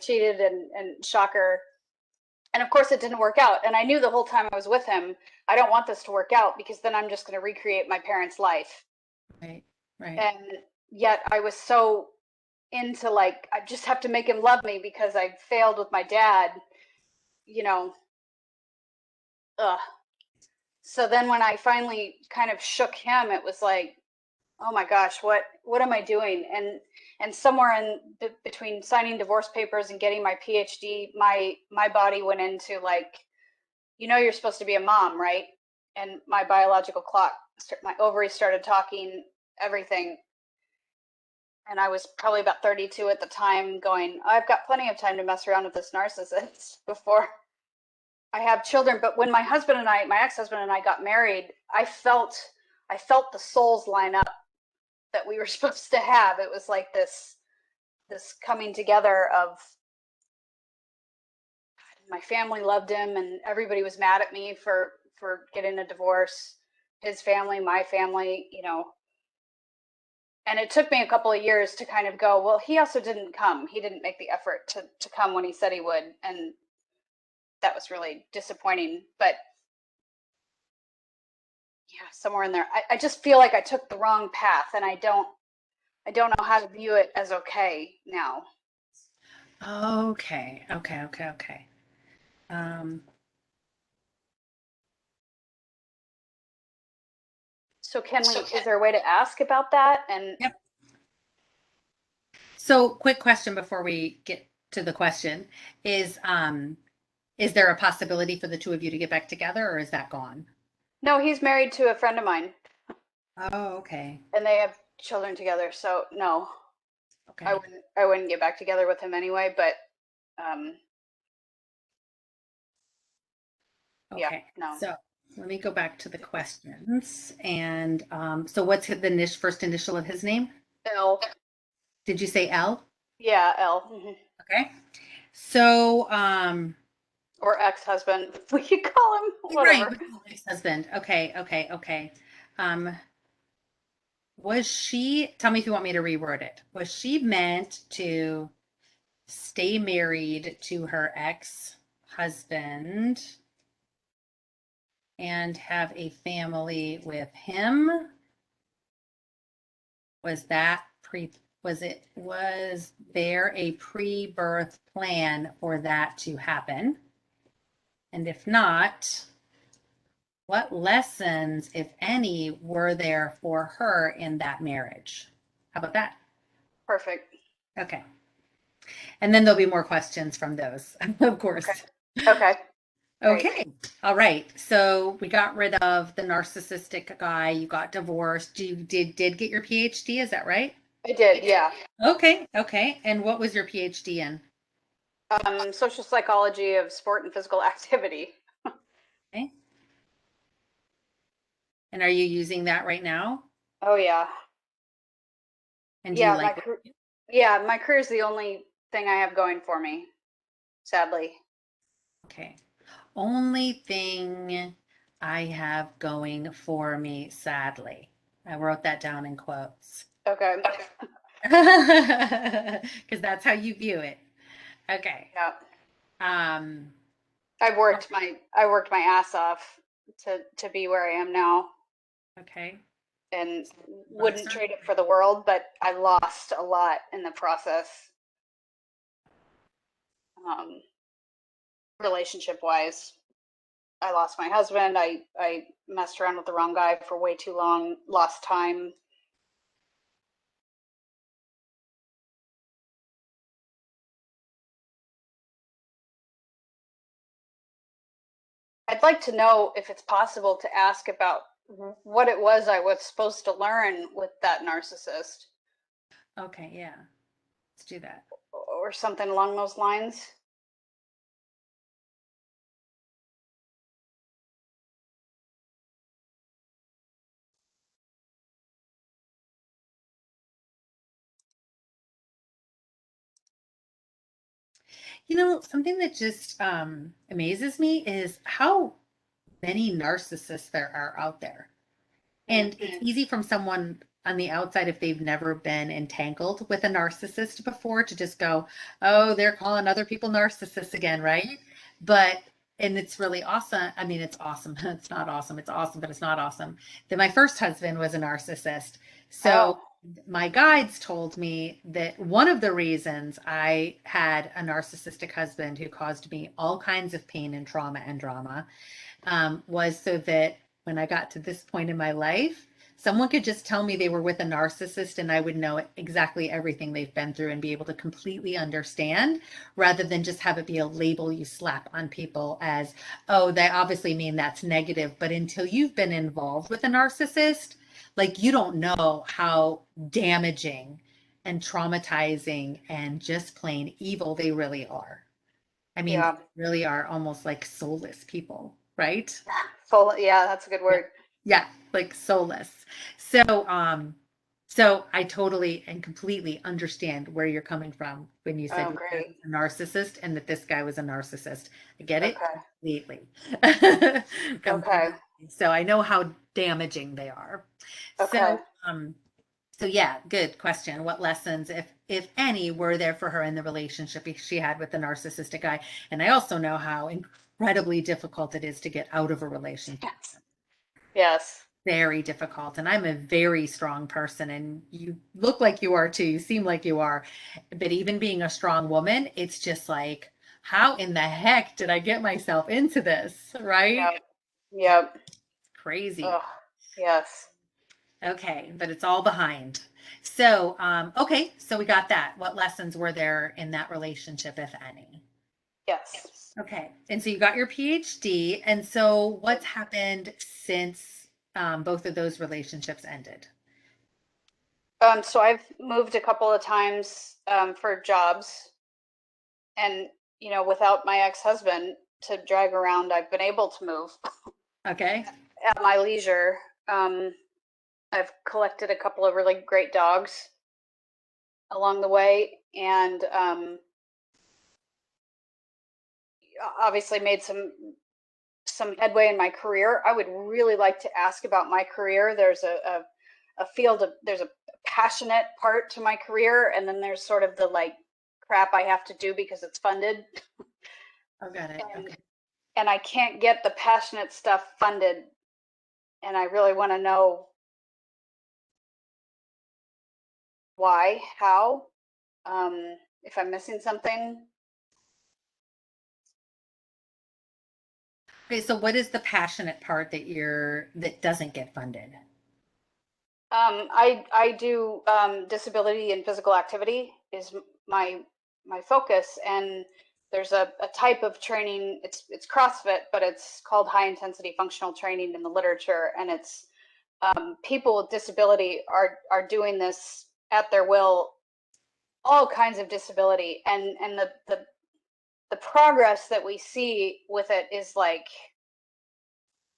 cheated, and shocker. And of course, it didn't work out. And I knew the whole time I was with him, I don't want this to work out because then I'm just going to recreate my parents' life. Right. Right. And yet I was so into like, I just have to make him love me because I failed with my dad, you know. Ugh. So then when I finally kind of shook him, it was like, oh my gosh, what am I doing? And somewhere in between signing divorce papers and getting my PhD, my body went into like, you're supposed to be a mom, right? And my biological clock, my ovaries started talking, everything. And I was probably about 32 at the time, going, I've got plenty of time to mess around with this narcissist before I have children. But when my ex-husband and I got married, I felt the souls line up that we were supposed to have. It was like this coming together of, my family loved him and everybody was mad at me for getting a divorce. His family, my family, and it took me a couple of years to kind of go, well, he also didn't come. He didn't make the effort to come when he said he would. And that was really disappointing. But yeah, somewhere in there, I just feel like I took the wrong path, and I don't know how to view it as okay now. Okay. Okay. Okay. Okay. Um, So is there a way to ask about that? And yep. So quick question before we get to the question is there a possibility for the two of you to get back together, or is that gone? no, he's married to a friend of mine Oh, okay. and they have children together. So no, Okay. I wouldn't get back together with him anyway, but um yeah, Okay. no. So let me go back to the questions. And so what's the first initial of his name? L. Did you say L? Yeah, L. Mhm. Okay. So Or ex-husband. We could call him right, whatever. with the ex-husband. Okay, okay, okay. Um was she, tell me if you want me to reword it. Was she meant to stay married to her ex-husband and have a family with him? Was that was there a pre-birth plan for that to happen? And if not, what lessons, if any, were there for her in that marriage? How about that? Perfect. Okay. And then there'll be more questions from those, of Okay. course. Okay. Great. Okay. All right. So we got rid of the narcissistic guy. You got divorced. You did get your PhD, is that right? I did, yeah. Okay. Okay. And what was your PhD in? Social psychology of sport and physical activity. Okay. And are you using that right now? Oh yeah. And do you Yeah, like what? my career is the only thing I have going for me, sadly. Okay. Only thing I have going for me, sadly. I wrote that down in quotes. Okay. Because that's how you view it. Okay. Yeah. Um, I worked my ass off to be where I am now, okay. and Rock wouldn't star. trade it for the world, but I lost a lot in the process, um, relationship wise. I lost my husband. I messed around with the wrong guy for way too long, lost time. I'd like to know if it's possible to ask about what it was I was supposed to learn with that narcissist Okay, yeah. Let's do that. or something along those lines. Something that just amazes me is how many narcissists there are out there. Mm. And it's easy from someone on the outside, if they've never been entangled with a narcissist before, to just go, oh, they're calling other people narcissists again, right? But and it's really awesome. I mean, it's awesome. It's not awesome. It's awesome, but it's not awesome. That my first husband was a narcissist. So Oh, my guides told me that one of the reasons I had a narcissistic husband who caused me all kinds of pain and trauma and drama was so that when I got to this point in my life, someone could just tell me they were with a narcissist and I would know exactly everything they've been through and be able to completely understand rather than just have it be a label you slap on people as, oh, they obviously mean that's negative. But until you've been involved with a narcissist, like you don't know how damaging and traumatizing and just plain evil they really are. I mean, yeah. they really are almost like soulless people, right? Full. Yeah, that's a good Yeah. word. Yeah, like soulless. So, so I totally and completely understand where you're coming from when you said Oh, you were great. a narcissist and that this guy was a narcissist. I get it Okay. completely. Okay. Completely. So I know how damaging they are. Okay. So, so yeah, good question. What lessons, if any, were there for her in the relationship she had with the narcissistic guy? And I also know how incredibly difficult it is to get out of a relationship. Yes. Yes. Very difficult. And I'm a very strong person, and you look like you are too. You seem like you are. But even being a strong woman, it's just like, how in the heck did I get myself into this? Right? Yep. Yep. Crazy. Oh, yes. Okay, but it's all behind. So, okay, so we got that. What lessons were there in that relationship, if any? Yes. Okay, and so you got your PhD, and so Yep. what's happened since both of those relationships ended? So I've moved a couple of times for jobs, and without my ex-husband to drag around, I've been able to move Okay, at my leisure. Um, I've collected a couple of really great dogs along the way, and obviously made some headway in my career. I would really like to ask about my career. There's a field of there's a passionate part to my career, and then there's sort of the like crap I have to do because it's funded, oh, got it. and Okay. and I can't get the passionate stuff funded, and I really want to know why, how, if I'm missing something. Okay, so what is the passionate part that doesn't get funded? I do disability and physical activity is my my focus, and there's a type of training. It's CrossFit, but it's called high intensity functional training in the literature, and it's people with disability are doing this at their will, all kinds of disability, and the progress that we see with it is like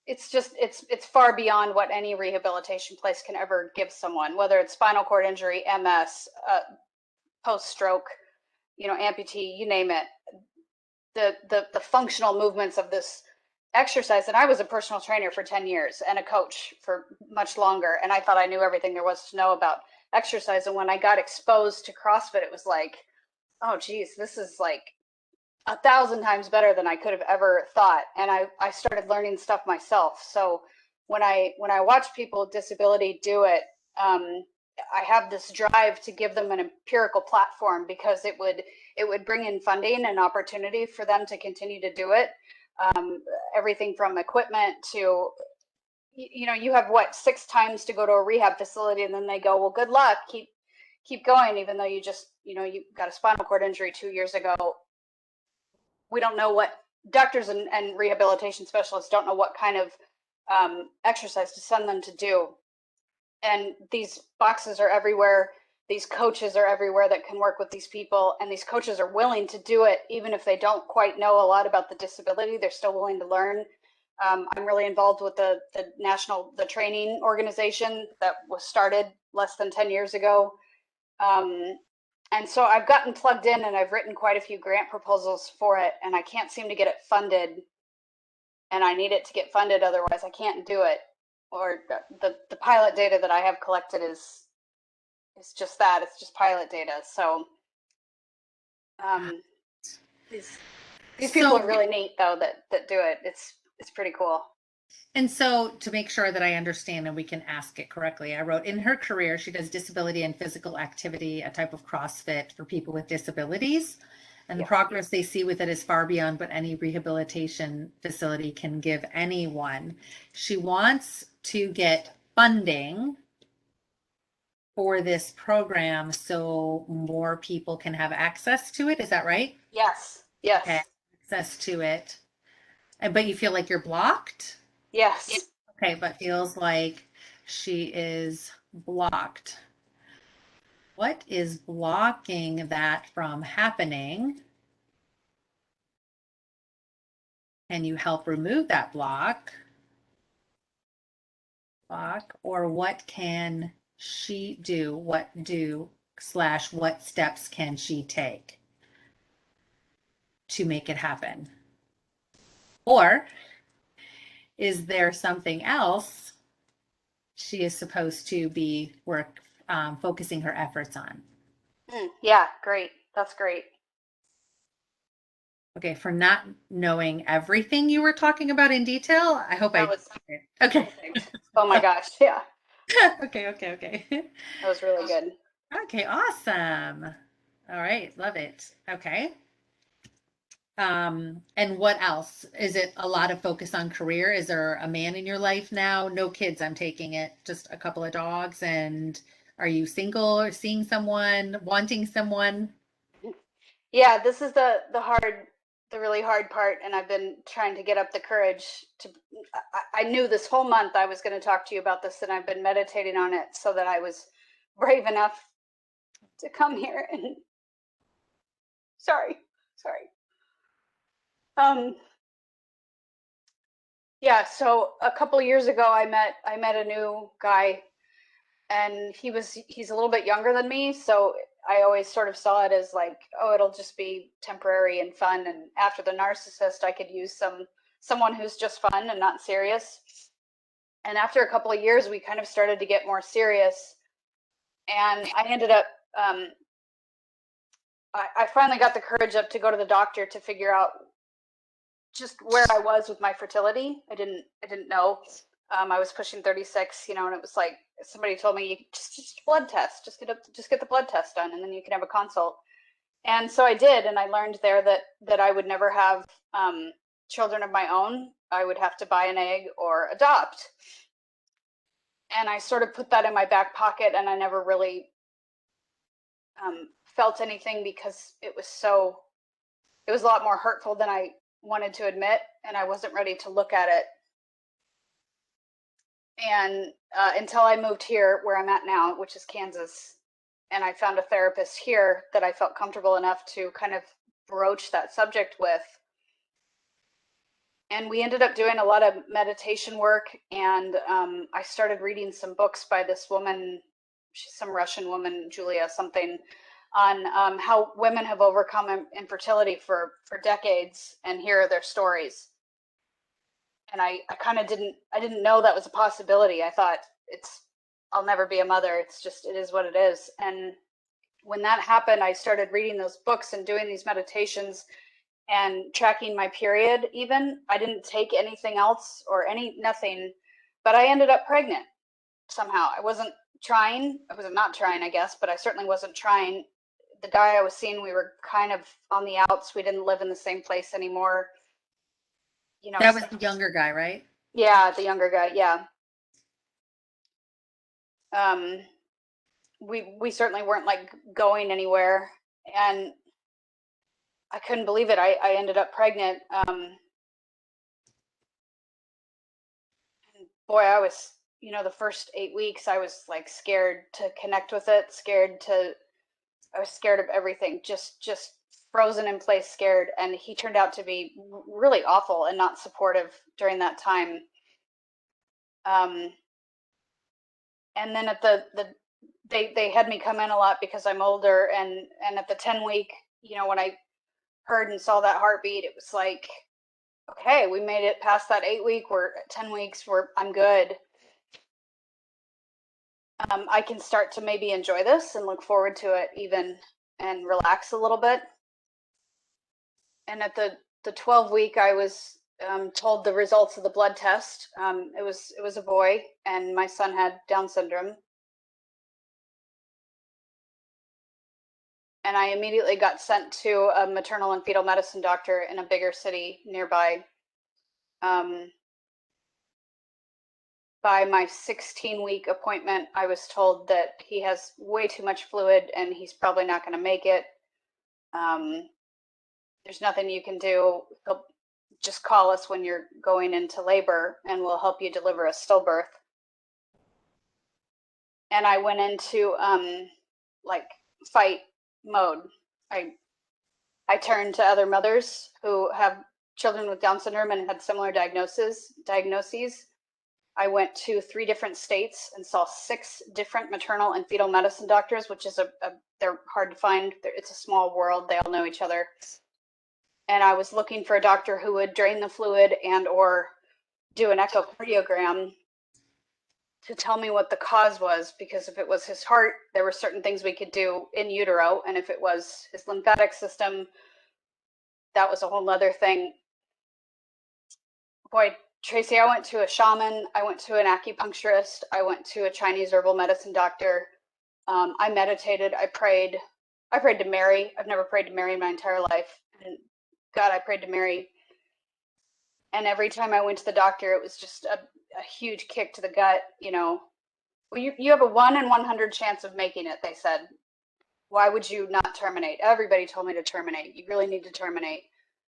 it's just it's far beyond what any rehabilitation place can ever give someone, whether it's spinal cord injury, MS, post stroke, amputee, you name it. The functional movements of this exercise, and I was a personal trainer for 10 years and a coach for much longer, and I thought I knew everything there was to know about exercise, and when I got exposed to CrossFit, it was like, oh geez, this is like 1,000 times better than I could have ever thought. And I started learning stuff myself. So when I watch people with disability do it, I have this drive to give them an empirical platform because it would bring in funding and opportunity for them to continue to do it. Everything from equipment to you have what 6 times to go to a rehab facility, and then they go, well, good luck, keep going, even though you got a spinal cord injury 2 years ago. We don't know what doctors and rehabilitation specialists don't know what kind of exercise to send them to do. And these boxes are everywhere. These coaches are everywhere that can work with these people. And these coaches are willing to do it, even if they don't quite know a lot about the disability, they're still willing to learn. I'm really involved with the training organization that was started less than 10 years ago. Um, and so I've gotten plugged in and I've written quite a few grant proposals for it, and I can't seem to get it funded. And I need it to get funded, otherwise I can't do it. Or the pilot data that I have collected is just that, it's just pilot data. So um, is These people So are really neat though that do it. It's pretty cool. And so, to make sure that I understand and we can ask it correctly, I wrote in her career, she does disability and physical activity, a type of CrossFit for people with disabilities. And the Yeah. progress they see with it is far beyond what any rehabilitation facility can give anyone. She wants to get funding for this program so more people can have access to it. Is that right? Yes. Okay, Yes. access to it. But you feel like you're blocked? Yes. Okay, but feels like she is blocked. What is blocking that from happening? Can you help remove that block, or what can she do? What do slash what steps can she take to make it happen? Or is there something else she is supposed to be focusing her efforts on? Yeah, great. That's great. Okay, for not knowing everything you were talking about in detail, I hope That I was did. Okay. perfect. Oh my gosh. Yeah. Okay. That was really good. Okay, awesome. All right, love it. Okay. And what else? Is it a lot of focus on career? Is there a man in your life now? No kids, I'm taking it. Just a couple of dogs. And are you single or seeing someone, wanting someone? Yeah, this is the really hard part, and I've been trying to get up the courage to. I knew this whole month I was going to talk to you about this, and I've been meditating on it so that I was brave enough to come here. And sorry, sorry. Um, yeah. So a couple of years ago, I met a new guy, and he's a little bit younger than me, so I always sort of saw it as like, oh, it'll just be temporary and fun, and after the narcissist I could use someone who's just fun and not serious. And after a couple of years we kind of started to get more serious, and I ended up um, I finally got the courage up to go to the doctor to figure out just where I was with my fertility. I didn't know. I was pushing 36, and it was like somebody told me just a blood test, just get the blood test done, and then you can have a consult. And so I did, and I learned there that I would never have children of my own. I would have to buy an egg or adopt. And I sort of put that in my back pocket, and I never really felt anything because it was a lot more hurtful than I wanted to admit, and I wasn't ready to look at it. And until I moved here where I'm at now, which is Kansas, and I found a therapist here that I felt comfortable enough to kind of broach that subject with. And we ended up doing a lot of meditation work, and I started reading some books by this woman. She's some Russian woman, Julia something, on how women have overcome infertility for decades, and here are their stories. And I kind of I didn't know that was a possibility. I thought I'll never be a mother. It is what it is. And when that happened, I started reading those books and doing these meditations and tracking my period. Even I didn't take anything else or nothing, but I ended up pregnant somehow. I wasn't trying. I wasn't not trying, I guess, but I certainly wasn't trying. The guy I was seeing, we were kind of on the outs. We didn't live in the same place anymore. That was the younger guy, right? Yeah, the younger guy. Yeah. Um, we certainly weren't like going anywhere, and I couldn't believe it. I ended up pregnant. Boy, I was, the first 8 weeks, I was like scared to connect with it, I was scared of everything, just frozen in place, scared. And he turned out to be really awful and not supportive during that time. Um, and then at they had me come in a lot because I'm older, and at the 10 week, when I heard and saw that heartbeat, it was like, okay, we made it past that 8 week. We're at 10 weeks. I'm good. I can start to maybe enjoy this and look forward to it even, and relax a little bit. And the 12-week, I was told the results of the blood test. It was a boy, and my son had Down syndrome. And I immediately got sent to a maternal and fetal medicine doctor in a bigger city nearby. By my 16-week appointment, I was told that he has way too much fluid and he's probably not going to make it. There's nothing you can do. He'll just call us when you're going into labor and we'll help you deliver a stillbirth. And I went into like fight mode. I turned to other mothers who have children with Down syndrome and had similar diagnoses. I went to 3 different states and saw 6 different maternal and fetal medicine doctors, which is they're hard to find. It's a small world. They all know each other. And I was looking for a doctor who would drain the fluid and or do an echocardiogram to tell me what the cause was, because if it was his heart, there were certain things we could do in utero, and if it was his lymphatic system, that was a whole other thing. Boy, Tracy, I went to a shaman, I went to an acupuncturist, I went to a Chinese herbal medicine doctor. I meditated, I prayed to Mary. I've never prayed to Mary in my entire life. And God, I prayed to Mary. And every time I went to the doctor, it was just a huge kick to the gut. Well, you have a 1 in 100 chance of making it, they said. Why would you not terminate? Everybody told me to terminate. You really need to terminate.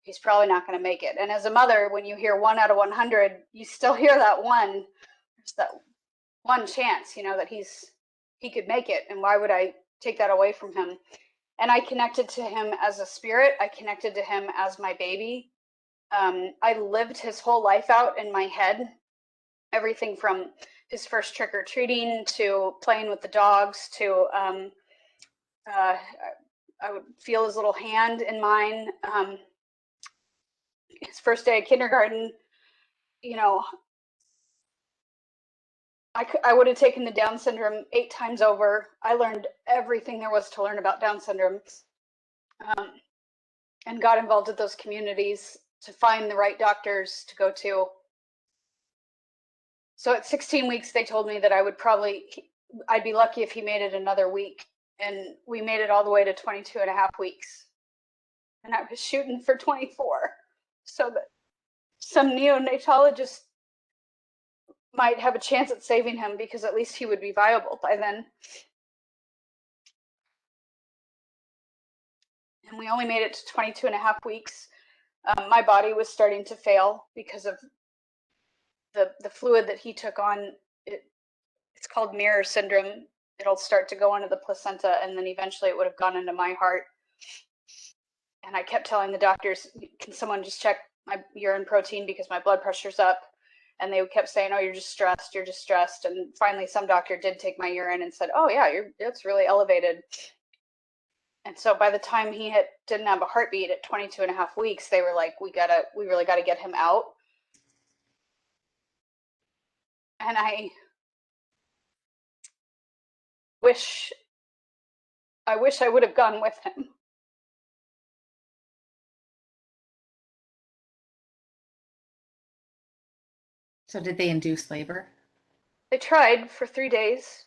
He's probably not going to make it. And as a mother, when you hear 1 out of 100, you still hear that one. There's that one chance, that he could make it. And why would I take that away from him? And I connected to him as a spirit. I connected to him as my baby. I lived his whole life out in my head. Everything from his first trick-or-treating to playing with the dogs to I would feel his little hand in mine. His first day of kindergarten, I would have taken the Down syndrome 8 times over. I learned everything there was to learn about Down syndrome, and got involved with those communities to find the right doctors to go to. So at 16 weeks, they told me that I'd be lucky if he made it another week. And we made it all the way to 22 and a half weeks. And I was shooting for 24. So that some neonatologist might have a chance at saving him, because at least he would be viable by then. And we only made it to 22 and a half weeks. My body was starting to fail because of the fluid that he took on. It's called mirror syndrome. It'll start to go into the placenta, and then eventually it would have gone into my heart. And I kept telling the doctors, can someone just check my urine protein because my blood pressure's up? And they kept saying, oh, you're just stressed. And finally, some doctor did take my urine and said, oh yeah, it's really elevated. And so by the time he didn't have a heartbeat at 22 and a half weeks, they were like, we really gotta get him out. And I wish I would have gone with him. So did they induce labor? They tried for 3 days,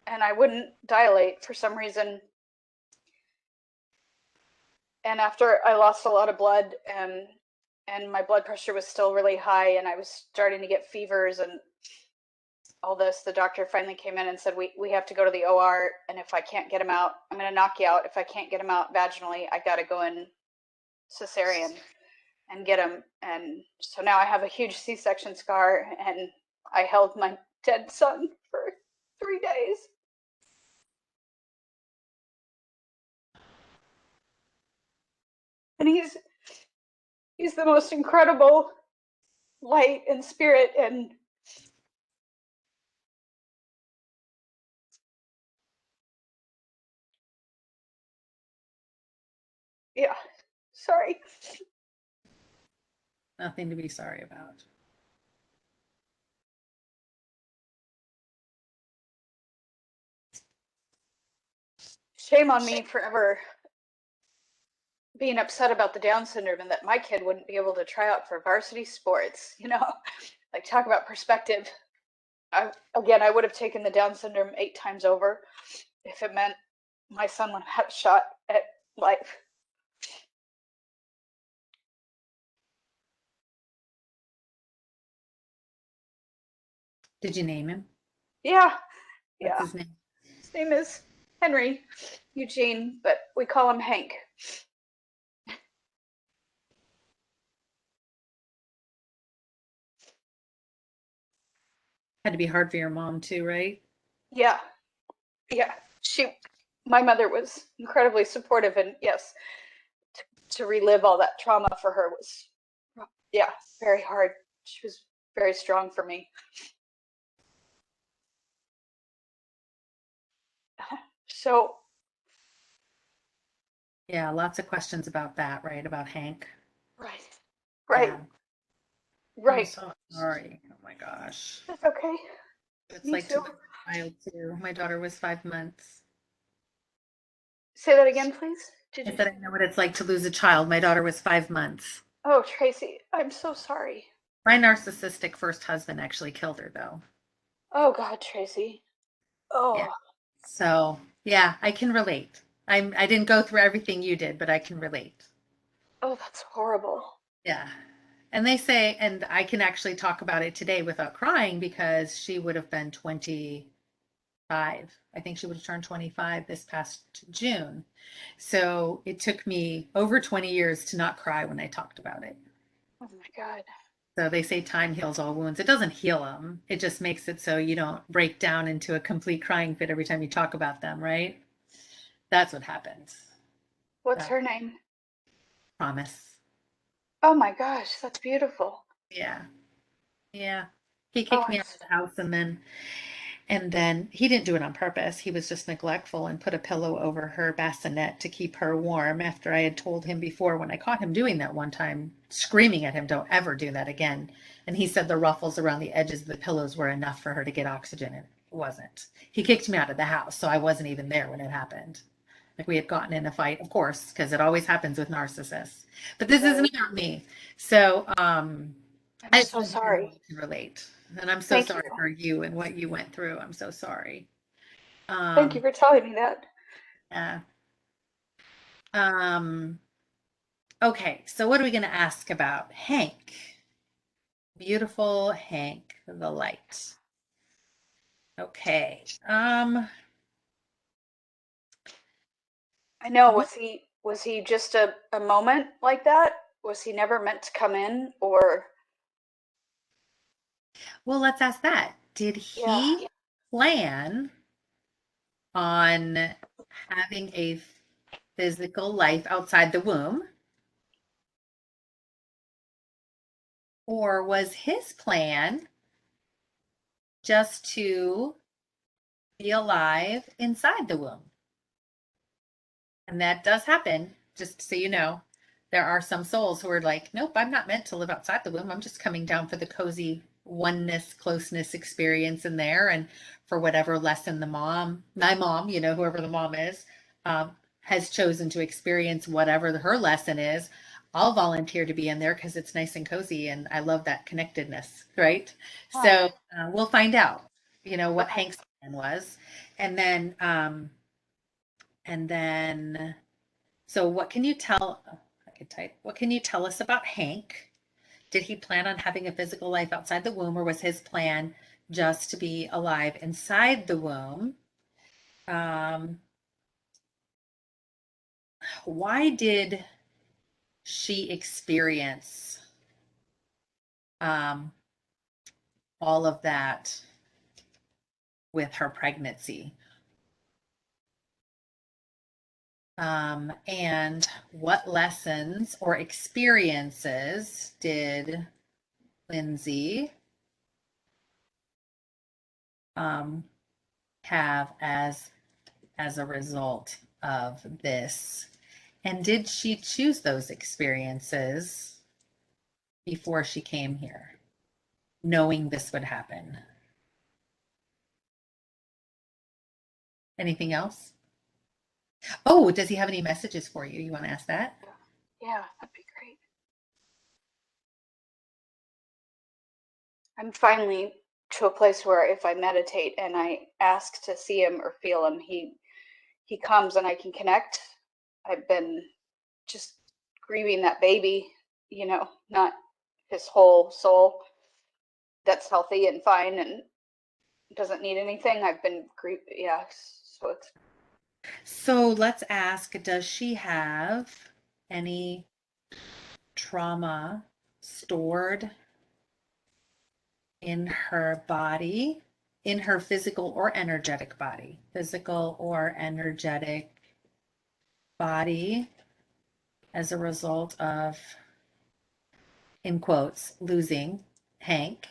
and I wouldn't dilate for some reason. And after I lost a lot of blood, and my blood pressure was still really high, and I was starting to get fevers and all this, the doctor finally came in and said, we have to go to the OR, and if I can't get him out, I'm going to knock you out. If I can't get him out vaginally, I got to go in cesarean and get him. And so now I have a huge C-section scar, and I held my dead son for 3 days. And he's the most incredible light and spirit, and yeah, sorry. Nothing to be sorry about. Shame on me for ever being upset about the Down syndrome and that my kid wouldn't be able to try out for varsity sports, like talk about perspective. I would have taken the Down syndrome 8 times over if it meant my son would have a shot at life. Did you name him? Yeah, What's yeah. his name? His name is Henry Eugene, but we call him Hank. Had to be hard for your mom too, right? Yeah, yeah. My mother was incredibly supportive, and yes, to relive all that trauma for her was, yeah, very hard. She was very strong for me. So, Yeah, lots of questions about that, right? About Hank. right, Yeah. right, I'm right. so sorry. Oh my gosh. That's okay. It's Me like to too. lose a child too. My daughter was 5 months. Say that again, please. Did I you? said I know what it's like to lose a child. My daughter was 5 months. Oh, Tracy, I'm so sorry. My narcissistic first husband actually killed her though. Oh God, Tracy. Yeah. Oh, So yeah, I can relate. I didn't go through everything you did, but I can relate. oh, that's horrible. Yeah. And they say, and I can actually talk about it today without crying because she would have been 25. I think she would have turned 25 this past June. So it took me over 20 years to not cry when I talked about it. Oh my God. So they say time heals all wounds. It doesn't heal them. It just makes it so you don't break down into a complete crying fit every time you talk about them, right? That's what happens. What's Uh, her name? promise. Oh my gosh, that's beautiful. Yeah. Yeah. He Oh, kicked me I'm out of the house and then he didn't do it on purpose. He was just neglectful and put a pillow over her bassinet to keep her warm after I had told him before when I caught him doing that one time, screaming at him, don't ever do that again. And he said the ruffles around the edges of the pillows were enough for her to get oxygen. It wasn't. He kicked me out of the house, so I wasn't even there when it happened. Like we had gotten in a fight, of course, because it always happens with narcissists. But this isn't right. about me. So I'm I just so wanted you to know sorry. I can relate. And I'm so Thank sorry you. for you and what you went through. I'm so sorry. Thank you Um, for telling me that. yeah. Um, okay, so what are we going to ask about? Hank. Beautiful Hank, the light. Okay. I know. What, Was he just a moment like that? Was he never meant to come in, or well, let's ask that. Did yeah? he plan on having a physical life outside the womb? Or was his plan just to be alive inside the womb? And that does happen, just so you know. There are some souls who are like, nope, I'm not meant to live outside the womb. I'm just coming down for the cozy oneness, closeness experience in there. And for whatever lesson my mom, whoever the mom is, has chosen to experience whatever her lesson is, I'll volunteer to be in there because it's nice and cozy. And I love that connectedness, right? Huh. So we'll find out, what Okay. Hank's plan was. And then, and then, so what can you tell? Oh, I could type. What can you tell us about Hank? Did he plan on having a physical life outside the womb, or was his plan just to be alive inside the womb? Um, why did she experience um, all of that with her pregnancy? And what lessons or experiences did Lyndsie um, have as a result of this? And did she choose those experiences before she came here, knowing this would happen? Anything else? Oh, does he have any messages for you? You want to ask that? Yeah, that'd be great. I'm finally to a place where if I meditate and I ask to see him or feel him, he comes and I can connect. I've been just grieving that baby, not his whole soul that's healthy and fine and doesn't need anything. I've been yeah, so it's So let's ask, does she have any trauma stored in her body, in her physical or energetic body, as a result of, in quotes, losing Hank?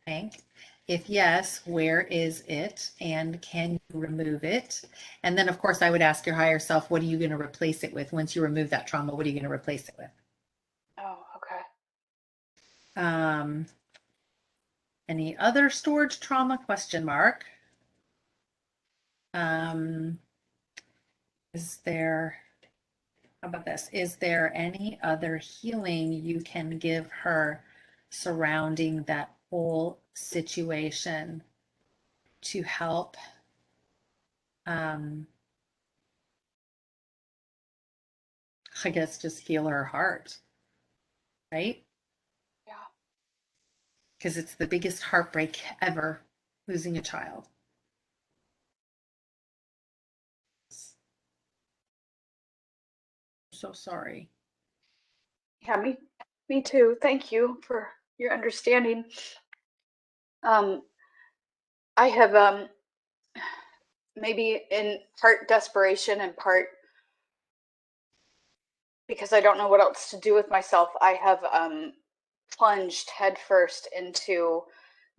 Hank? If yes, where is it and can you remove it? And then, of course, I would ask your higher self, what are you going to replace it with? Once you remove that trauma, what are you going to replace it with? oh, okay. Um, any other storage trauma? Question mark. Um, is there, how about this? Is there any other healing you can give her surrounding that whole situation to help um, I guess just heal her heart, right? Yeah. Because it's the biggest heartbreak ever, losing a child. So sorry. Yeah, me too. Thank you for your understanding. Um, I have maybe in part desperation and part because I don't know what else to do with myself, I have plunged headfirst into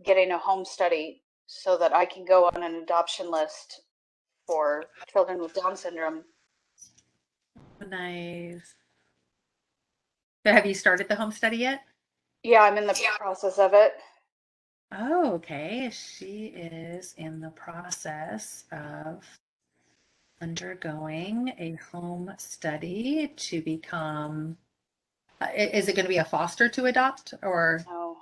getting a home study so that I can go on an adoption list for children with Down syndrome. Nice. So have you started the home study yet? Yeah, I'm in the process of it. Oh, okay. She is in the process of undergoing a home study to become, is it going to be a foster to adopt or No,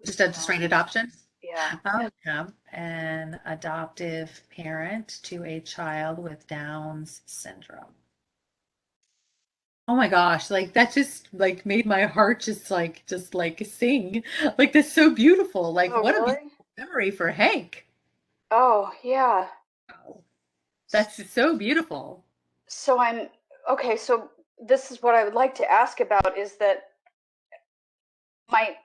just a straight adoption? yeah. Oh, yeah. An adoptive parent to a child with Down's syndrome. Oh my gosh, like that just like made my heart just like sing. Like that's so beautiful. Like Oh, what a really? beautiful memory for Hank. Oh, yeah. Wow. That's so beautiful. So I'm okay. So this is what I would like to ask about is that my,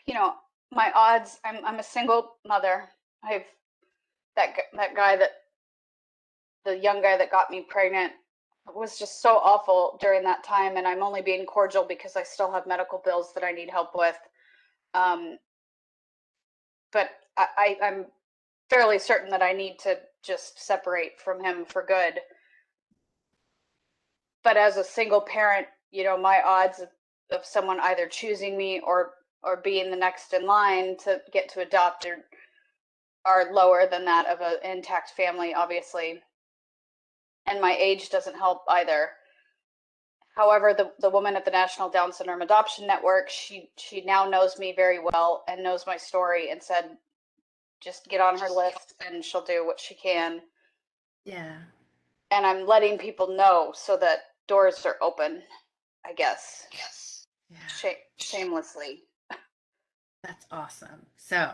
you know, my odds. I'm a single mother. I've that guy that the young guy that got me pregnant was just so awful during that time, and I'm only being cordial because I still have medical bills that I need help with. Um, but I'm fairly certain that I need to just separate from him for good. But as a single parent, my odds of someone either choosing me or being the next in line to get to adopt are lower than that of an intact family, obviously. And my age doesn't help either. However, the woman at the National Down Syndrome Adoption Network, she now knows me very well and knows my story and said, just get on her list and she'll do what she can. Yeah. And I'm letting people know so that doors are open, I guess, Yeah. shamelessly. That's awesome. So,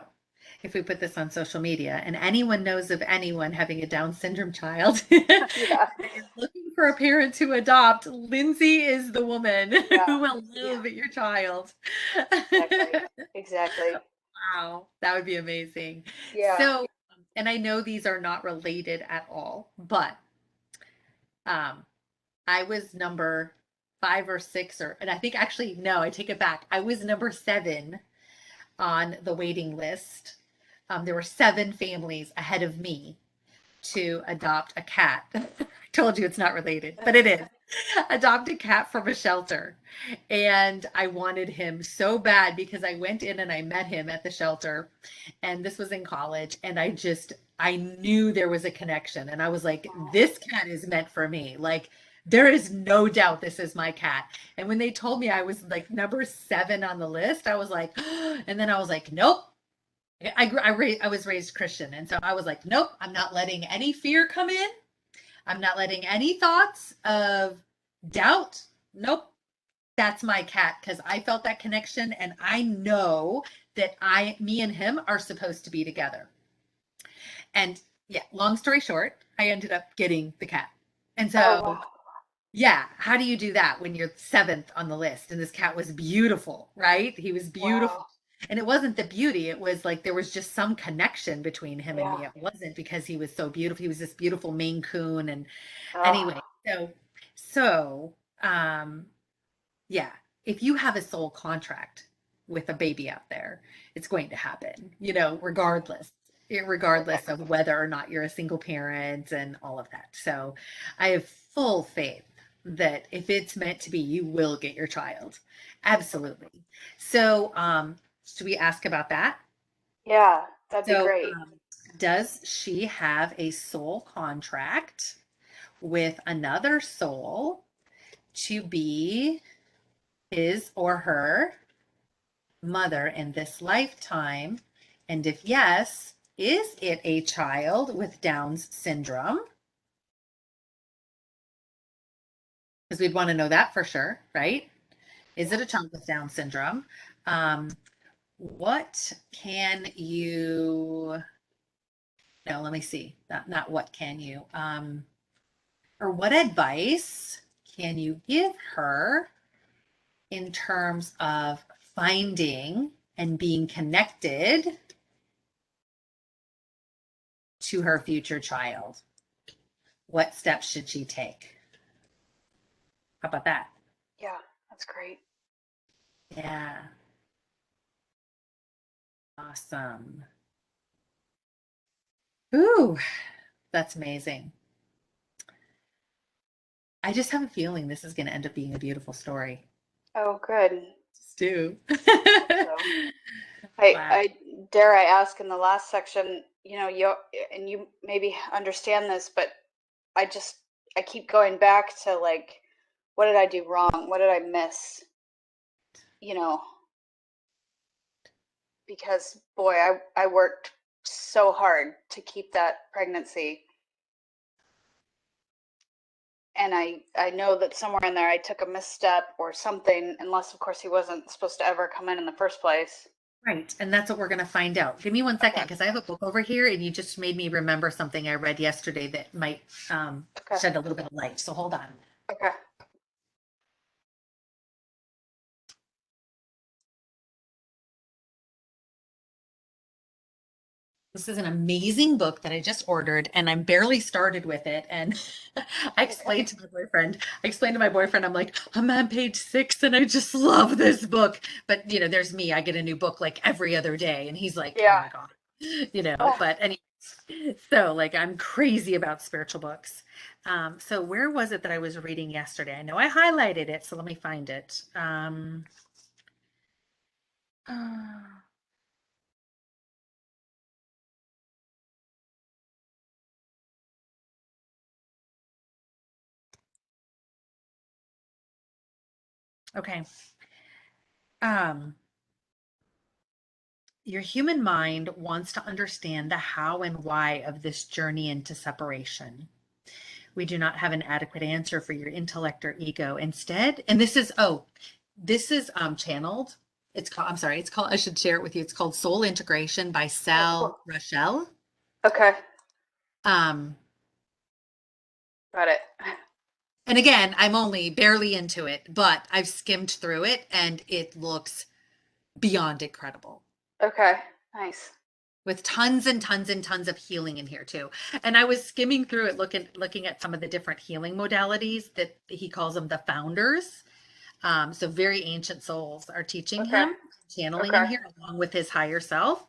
if we put this on social media and anyone knows of anyone having a Down syndrome child Yeah, is looking for a parent to adopt, Lyndsie is the woman yeah, who will yeah, love your child. exactly, exactly. Wow, that would be amazing. Yeah. So, and I know these are not related at all, but um, I was number 5 or 6, and I think actually, no, I take it back. I was number 7 on the waiting list. There were 7 families ahead of me to adopt a cat. I told you it's not related, but it is. Adopt a cat from a shelter. And I wanted him so bad because I went in and I met him at the shelter. And this was in college. And I knew there was a connection. And I was like, Oh, this cat is meant for me. Like, There is no doubt this is my cat. And when they told me I was like number 7 on the list, I was like, and then I was like, nope. I was raised Christian. And so I was like, nope, I'm not letting any fear come in. I'm not letting any thoughts of doubt. Nope. That's my cat because I felt that connection and I know that me and him are supposed to be together. And yeah, long story short, I ended up getting the cat. And Oh, so wow. yeah, how do you do that when you're 7th on the list? And this cat was beautiful, right? He was beautiful. Wow. And it wasn't the beauty, it was like there was just some connection between him and Yeah. me. It wasn't because he was so beautiful. He was this beautiful Maine Coon. And Oh, anyway, so um yeah, if you have a soul contract with a baby out there, it's going to happen, regardless, okay. regardless of whether or not you're a single parent and all of that. So I have full faith that if it's meant to be, you will get your child. Absolutely. So, should we ask about that? Yeah, that'd be So, great. does she have a soul contract with another soul to be his or her mother in this lifetime? And if yes, is it a child with Down's syndrome? Because we'd want to know that for sure, right? Is it Yeah. a child with Down syndrome? Um, what can you, no, let me see. Not what can you, or what advice can you give her in terms of finding and being connected to her future child? What steps should she take? How about that? Yeah, that's great. Yeah. Awesome. Ooh, that's amazing. I just have a feeling this is going to end up being a beautiful story. Oh, good. Just do. Hope so. I, Wow. I dare I ask in the last section, you maybe understand this, but I just I keep going back to like, what did I do wrong? What did I miss? You know, because boy, I worked so hard to keep that pregnancy, and I know that somewhere in there I took a misstep or something, unless of course he wasn't supposed to ever come in the first place. Right. And that's what we're going to find out. Give me one second Okay. because I have a book over here and you just made me remember something I read yesterday that might Okay. shed a little bit of light. So hold on. Okay. This is an amazing book that I just ordered and I'm barely started with it. And Okay. I explained to my boyfriend, I'm like, I'm on page 6 and I just love this book. But there's me, I get a new book like every other day. And he's like, oh Yeah. my God, but anyway, so like I'm crazy about spiritual books. So where was it that I was reading yesterday? I know I highlighted it, so let me find it. Uh, okay. Um, Your human mind wants to understand the how and why of this journey into separation. We do not have an adequate answer for your intellect or ego. Instead, and this is channeled. It's called, I should share it with you. It's called Soul Integration by Oh, Sal cool. Rochelle. Okay. Um, Got it. and again, I'm only barely into it, but I've skimmed through it and it looks beyond incredible, Okay. Nice. with tons and tons and tons of healing in here too. And I was skimming through it, looking at some of the different healing modalities that he calls them the founders. So very ancient souls are teaching Okay. him, channeling in Okay. here along with his higher self.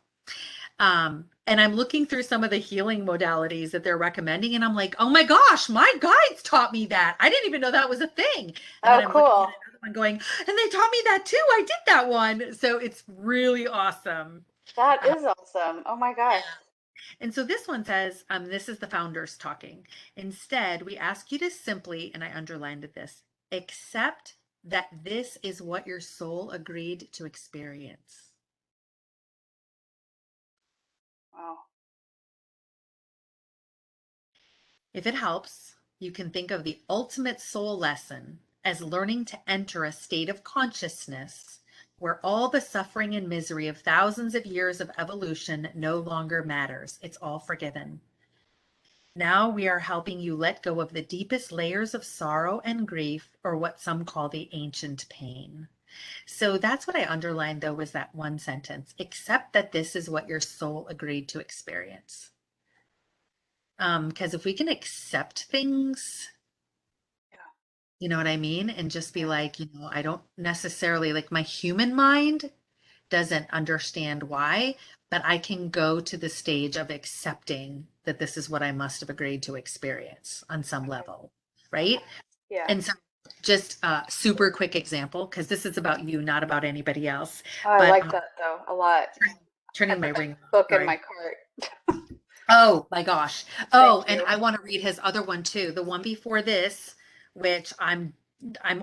And I'm looking through some of the healing modalities that they're recommending, and I'm like, oh my gosh, my guides taught me that. I didn't even know that was a thing. And then Oh, I'm looking at cool. another one going, and they taught me that too. I did that one. So it's really awesome. That Uh, is awesome. Oh my gosh. And so this one says, this is the founders talking. Instead, we ask you to simply, and I underlined this, accept that this is what your soul agreed to experience. Wow. If it helps, you can think of the ultimate soul lesson as learning to enter a state of consciousness where all the suffering and misery of thousands of years of evolution no longer matters. It's all forgiven. Now we are helping you let go of the deepest layers of sorrow and grief, or what some call the ancient pain. So that's what I underlined, though, was that one sentence, except that this is what your soul agreed to experience. Because if we can accept things, Yeah. you know what I mean? And just be Yeah. like, I don't necessarily, like, my human mind doesn't understand why, but I can go to the stage of accepting that this is what I must have agreed to experience on some Okay. level, right? Yeah. And so just a super quick example, because this is about you, not about anybody else, Oh, I but like that though a lot. turning Had my that ring off, book in sorry. my cart. Oh my gosh. Thank Oh, and you. I want to read his other one too. The one before this, which I'm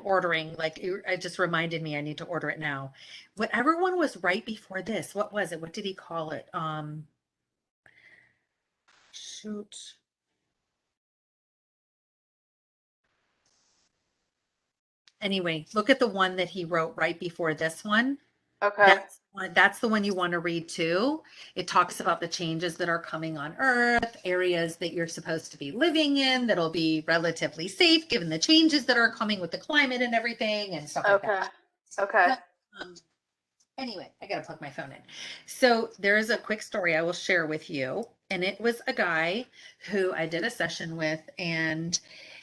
ordering. Like it just reminded me I need to order it now. Whatever one was right before this, what was it? What did he call it? Shoot. Anyway, look at the one that he wrote right before this one. Okay. That's the one you want to read too. It talks about the changes that are coming on Earth, areas that you're supposed to be living in that'll be relatively safe given the changes that are coming with the climate and everything and stuff like that. Okay. Okay. But, anyway, I gotta plug my phone in. So there is a quick story I will share with you. And it was a guy who I did a session with, and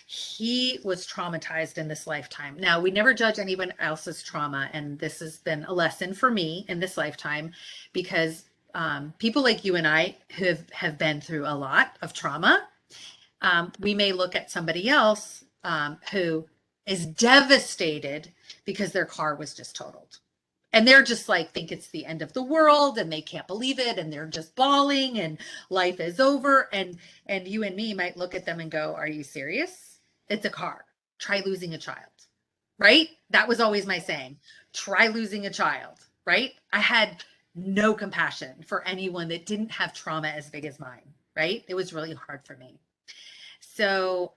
he was traumatized in this lifetime. Now, we never judge anyone else's trauma, and this has been a lesson for me in this lifetime because people like you and I have been through a lot of trauma. We may look at somebody else who is devastated because their car was just totaled, and they're just like think it's the end of the world and they can't believe it and they're just bawling and life is over, and you and me might look at them and go, are you serious? It's a car. Try losing a child. Right? That was always my saying. Try losing a child. Right? I had no compassion for anyone that didn't have trauma as big as mine. Right? It was really hard for me. So,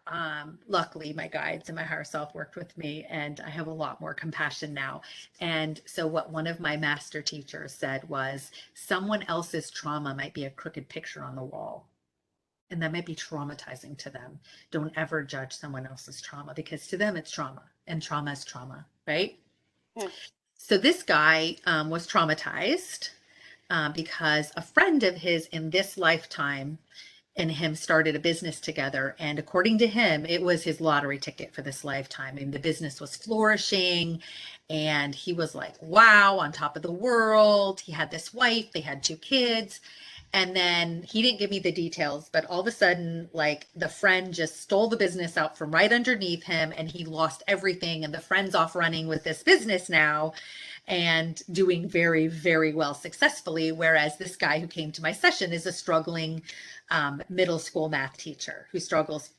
luckily, my guides and my higher self worked with me, and I have a lot more compassion now. And so, what one of my master teachers said was, someone else's trauma might be a crooked picture on the wall, and that might be traumatizing to them. Don't ever judge someone else's trauma because to them it's trauma, and trauma is trauma, right? Hmm. So, this guy was traumatized because a friend of his in this lifetime and him started a business together. And according to him, it was his lottery ticket for this lifetime. And the business was flourishing. And he was like, wow, on top of the world. He had this wife, they had two kids. And then he didn't give me the details, but all of a sudden, like the friend just stole the business out from right underneath him and he lost everything. And the friend's off running with this business now and doing very, very well successfully. Whereas this guy who came to my session is a struggling middle school math teacher who struggles,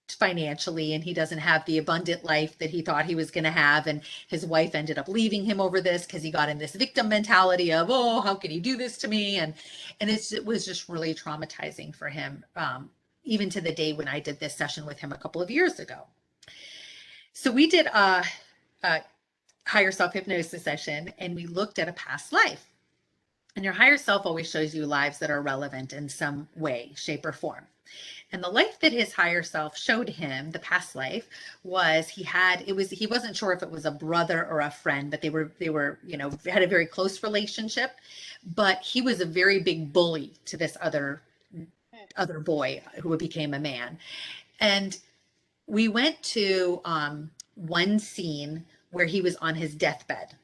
financially, and he doesn't have the abundant life that he thought he was going to have. And his wife ended up leaving him over this because he got in this victim mentality of, oh, how can you do this to me? And it was just really traumatizing for him, even to the day when I did this session with him a couple of years ago. So we did a higher self hypnosis session and we looked at a past life. And your higher self always shows you lives that are relevant in some way, shape, or form. And the life that his higher self showed him, the past life, was he wasn't sure if it was a brother or a friend, but they were, had a very close relationship. But he was a very big bully to this other boy who became a man. And we went to one scene where he was on his deathbed,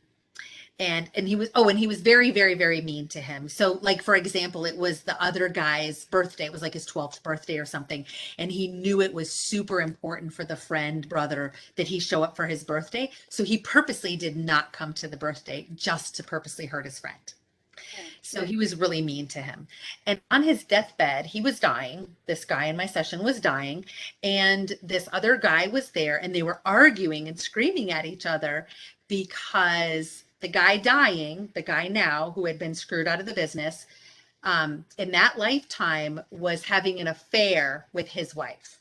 and he was very, very, very mean to him. So like for example, it was the other guy's birthday. It was like his 12th birthday or something, and he knew it was super important for the friend brother that he show up for his birthday, so he purposely did not come to the birthday just to purposely hurt his friend. So he was really mean to him. And on his deathbed, he was dying. This guy in my session was dying. And this other guy was there, and they were arguing and screaming at each other because the guy dying, the guy now who had been screwed out of the business, in that lifetime was having an affair with his wife,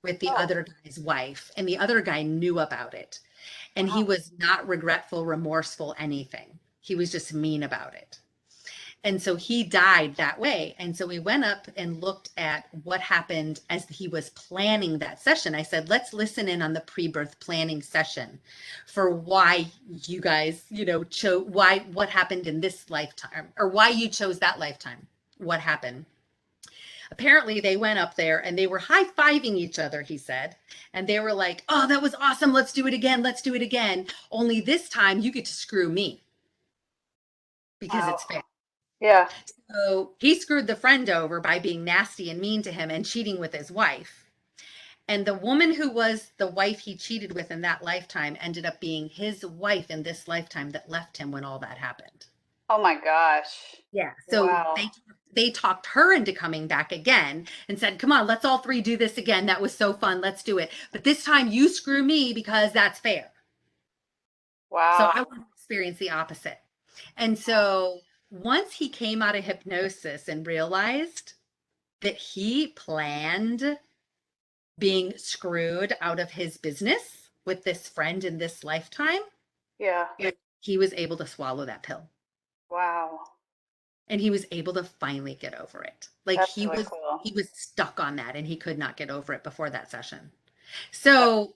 with the Oh, other guy's wife. And the other guy knew about it. And he wow. was not regretful, remorseful, anything. He was just mean about it. And so he died that way. And so we went up and looked at what happened as he was planning that session. I said, let's listen in on the pre-birth planning session for why you guys, chose why, what happened in this lifetime, or why you chose that lifetime. What happened? Apparently they went up there and they were high-fiving each other, he said. And they were like, oh, that was awesome. Let's do it again. Let's do it again. Only this time you get to screw me because Wow. it's fair. Yeah. So he screwed the friend over by being nasty and mean to him and cheating with his wife. And the woman who was the wife he cheated with in that lifetime ended up being his wife in this lifetime that left him when all that happened. Oh my gosh. Yeah. So Wow. they talked her into coming back again and said, "Come on, let's all three do this again. That was so fun. Let's do it. But this time you screw me because that's fair." So Wow. I want to experience the opposite. And so once he came out of hypnosis and realized that he planned being screwed out of his business with this friend in this lifetime, Yeah. he was able to swallow that pill. Wow. And he was able to finally get over it. Like That's he really was cool. he was stuck on that and he could not get over it before that session. That, So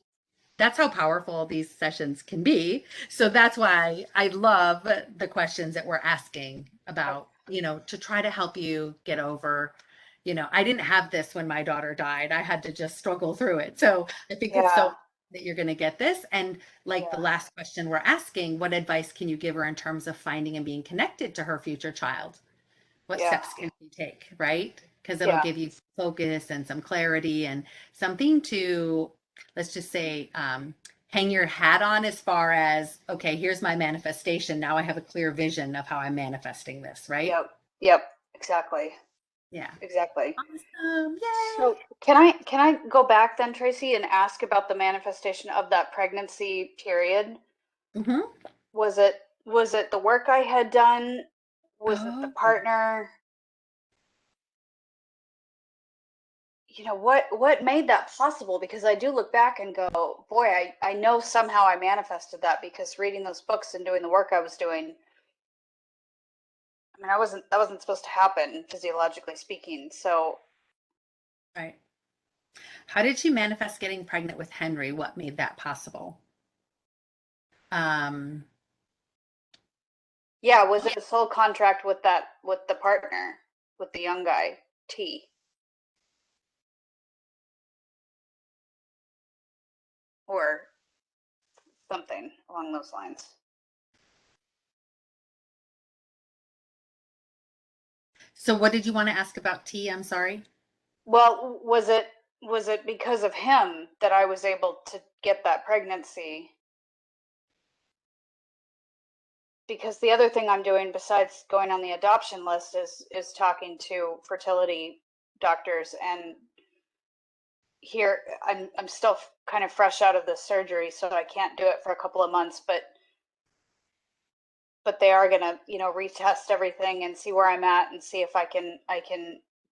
that's how powerful these sessions can be. So that's why I love the questions that we're asking about, to try to help you get over. I didn't have this when my daughter died. I had to just struggle through it. So I think it's yeah. so that you're going to get this. And like the Yeah. last question we're asking, what advice can you give her in terms of finding and being connected to her future child? What Yeah. steps can you take, right? Because it'll Yeah. give you focus and some clarity and something to, let's just say, hang your hat on as far as, okay, here's my manifestation. Now I have a clear vision of how I'm manifesting this, right? Yep. Yep. Exactly. Yeah. Exactly. Awesome. So Yay. can I go back then, Tracy, and ask about the manifestation of that pregnancy period? Mm-hmm. Was it the work I had done? Was it the Oh, partner? What made that possible? Because I do look back and go, boy, I know somehow I manifested that because reading those books and doing the work I was doing. I mean, that wasn't supposed to happen physiologically speaking. So right. How did she manifest getting pregnant with Henry? What made that possible? Um, yeah, was it a soul contract with the partner, with the young guy, T, or something along those lines? so what did you want to ask about T? I'm sorry. Well, was it because of him that I was able to get that pregnancy? Because the other thing I'm doing besides going on the adoption list is talking to fertility doctors, and here I'm still kind of fresh out of the surgery, so I can't do it for a couple of months, but they are going to, retest everything and see where I'm at and see if I can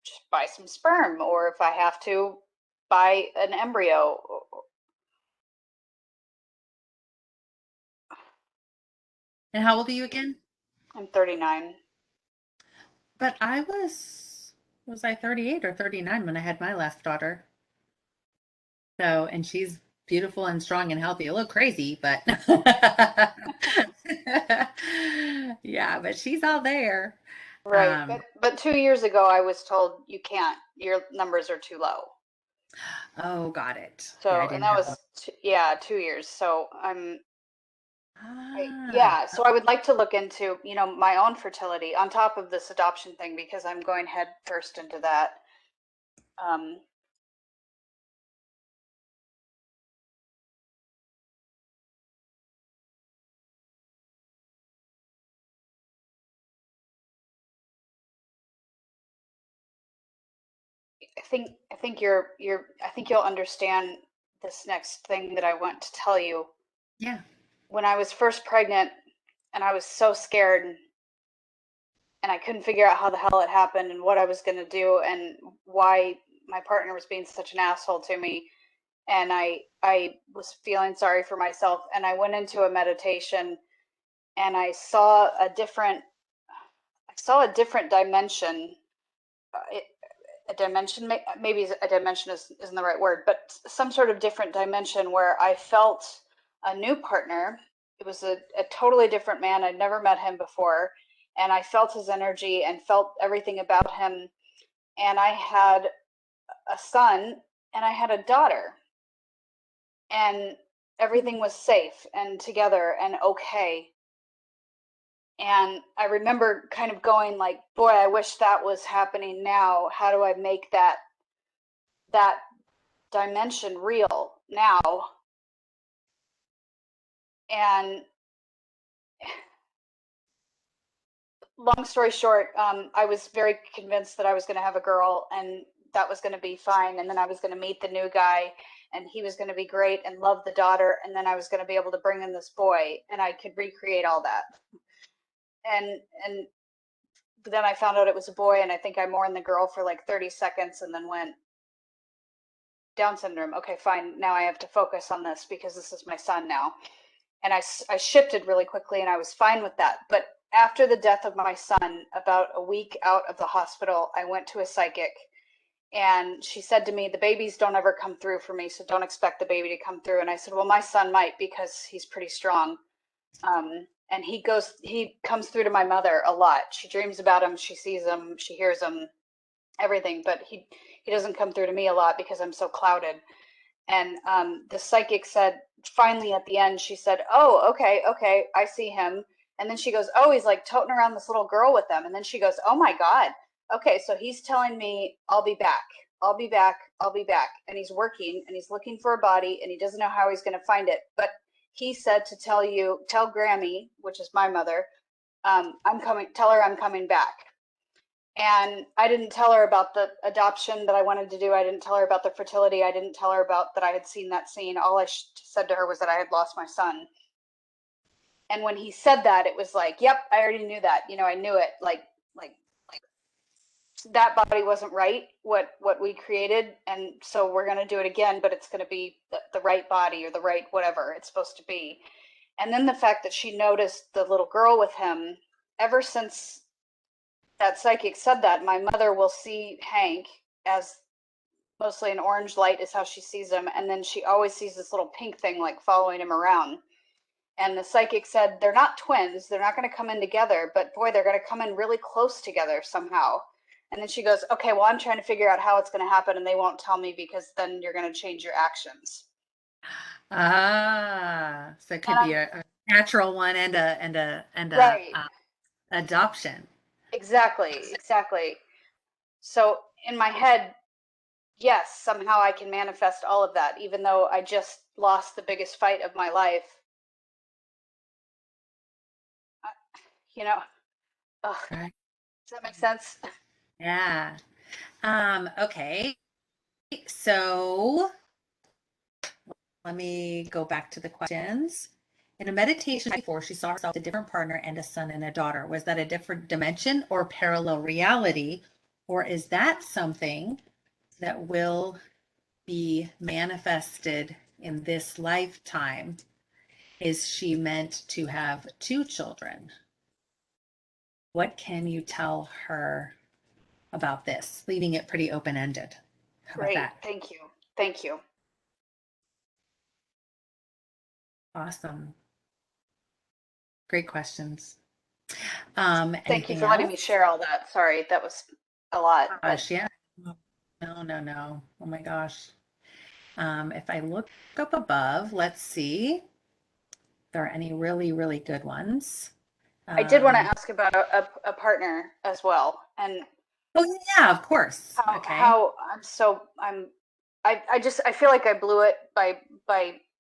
just buy some sperm, or if I have to buy an embryo. And how old are you again? I'm 39. But was I 38 or 39 when I had my last daughter? So, and she's beautiful and strong and healthy. A little crazy, but yeah, but she's all there. Right. But Um, but 2 years ago I was told you can't. Your numbers are too low. oh, got it. Yeah, I So, and didn't that have one. was yeah, 2 years. So Ah, yeah. So I would like to look into my own fertility on top of this adoption thing, because I'm going head first into that. Um, I think you'll understand this next thing that I want to tell you. Yeah. When I was first pregnant and I was so scared and I couldn't figure out how the hell it happened and what I was going to do and why my partner was being such an asshole to me, and I was feeling sorry for myself, and I went into a meditation, and I saw a different dimension. It, a dimension, maybe a dimension isn't the right word, but some sort of different dimension where I felt a new partner. It was a totally different man. I'd never met him before, and I felt his energy and felt everything about him. And I had a son and I had a daughter, and everything was safe and together and okay. And I remember kind of going like, boy, I wish that was happening now. How do I make that dimension real now? And long story short, I was very convinced that I was going to have a girl and that was going to be fine. And then I was going to meet the new guy and he was going to be great and love the daughter. And then I was going to be able to bring in this boy and I could recreate all that. And then I found out it was a boy, and I think I mourned the girl for like 30 seconds and then went, Down syndrome. Okay, fine. Now I have to focus on this because this is my son now. And I shifted really quickly and I was fine with that. But after the death of my son, about a week out of the hospital, I went to a psychic and she said to me, the babies don't ever come through for me, so don't expect the baby to come through. And I said, well, my son might because he's pretty strong. And he comes through to my mother a lot. She dreams about him, she sees him, she hears him, everything, but he doesn't come through to me a lot because I'm so clouded. And the psychic said, finally at the end, she said, oh, okay, I see him. And then she goes, oh, he's like toting around this little girl with them. And then she goes, oh my God. Okay, so he's telling me I'll be back. I'll be back. I'll be back. And he's working and he's looking for a body and he doesn't know how he's going to find it. But he said to tell Grammy, which is my mother, tell her I'm coming back. And I didn't tell her about the adoption that I wanted to do. I didn't tell her about the fertility. I didn't tell her about that I had seen that scene. All I said to her was that I had lost my son. And when he said that, it was like, yep, I already knew that. I knew it. Like that body wasn't right, what we created. And so we're going to do it again, but it's going to be the right body or the right whatever it's supposed to be. And then the fact that she noticed the little girl with him, ever since that psychic said that, my mother will see Hank as mostly an orange light is how she sees him, and then she always sees this little pink thing like following him around. And the psychic said they're not twins, they're not going to come in together, but boy, they're going to come in really close together somehow. And then she goes, okay, well, I'm trying to figure out how it's going to happen, and they won't tell me because then you're going to change your actions. So it And could be a natural one and a right, adoption. exactly. So in my head, yes, somehow I can manifest all of that, even though I just lost the biggest fight of my life. You know, ugh, Right. does that make sense? Yeah. Okay. So let me go back to the questions. In a meditation before, she saw herself a different partner and a son and a daughter. Was that a different dimension or parallel reality? Or is that something that will be manifested in this lifetime? Is she meant to have two children? What can you tell her about this? Leaving it pretty open-ended. How about Great. that? Thank you. Thank you. Awesome. Great questions. Thank you Anything for letting me else? share all that. Sorry, that was a lot, but Gosh, yeah. No. Oh my gosh. If I look up above, let's see if there are any really, really good ones. I did want to Um, ask about a partner as well, and oh yeah, of course. Okay. how I feel like I blew it by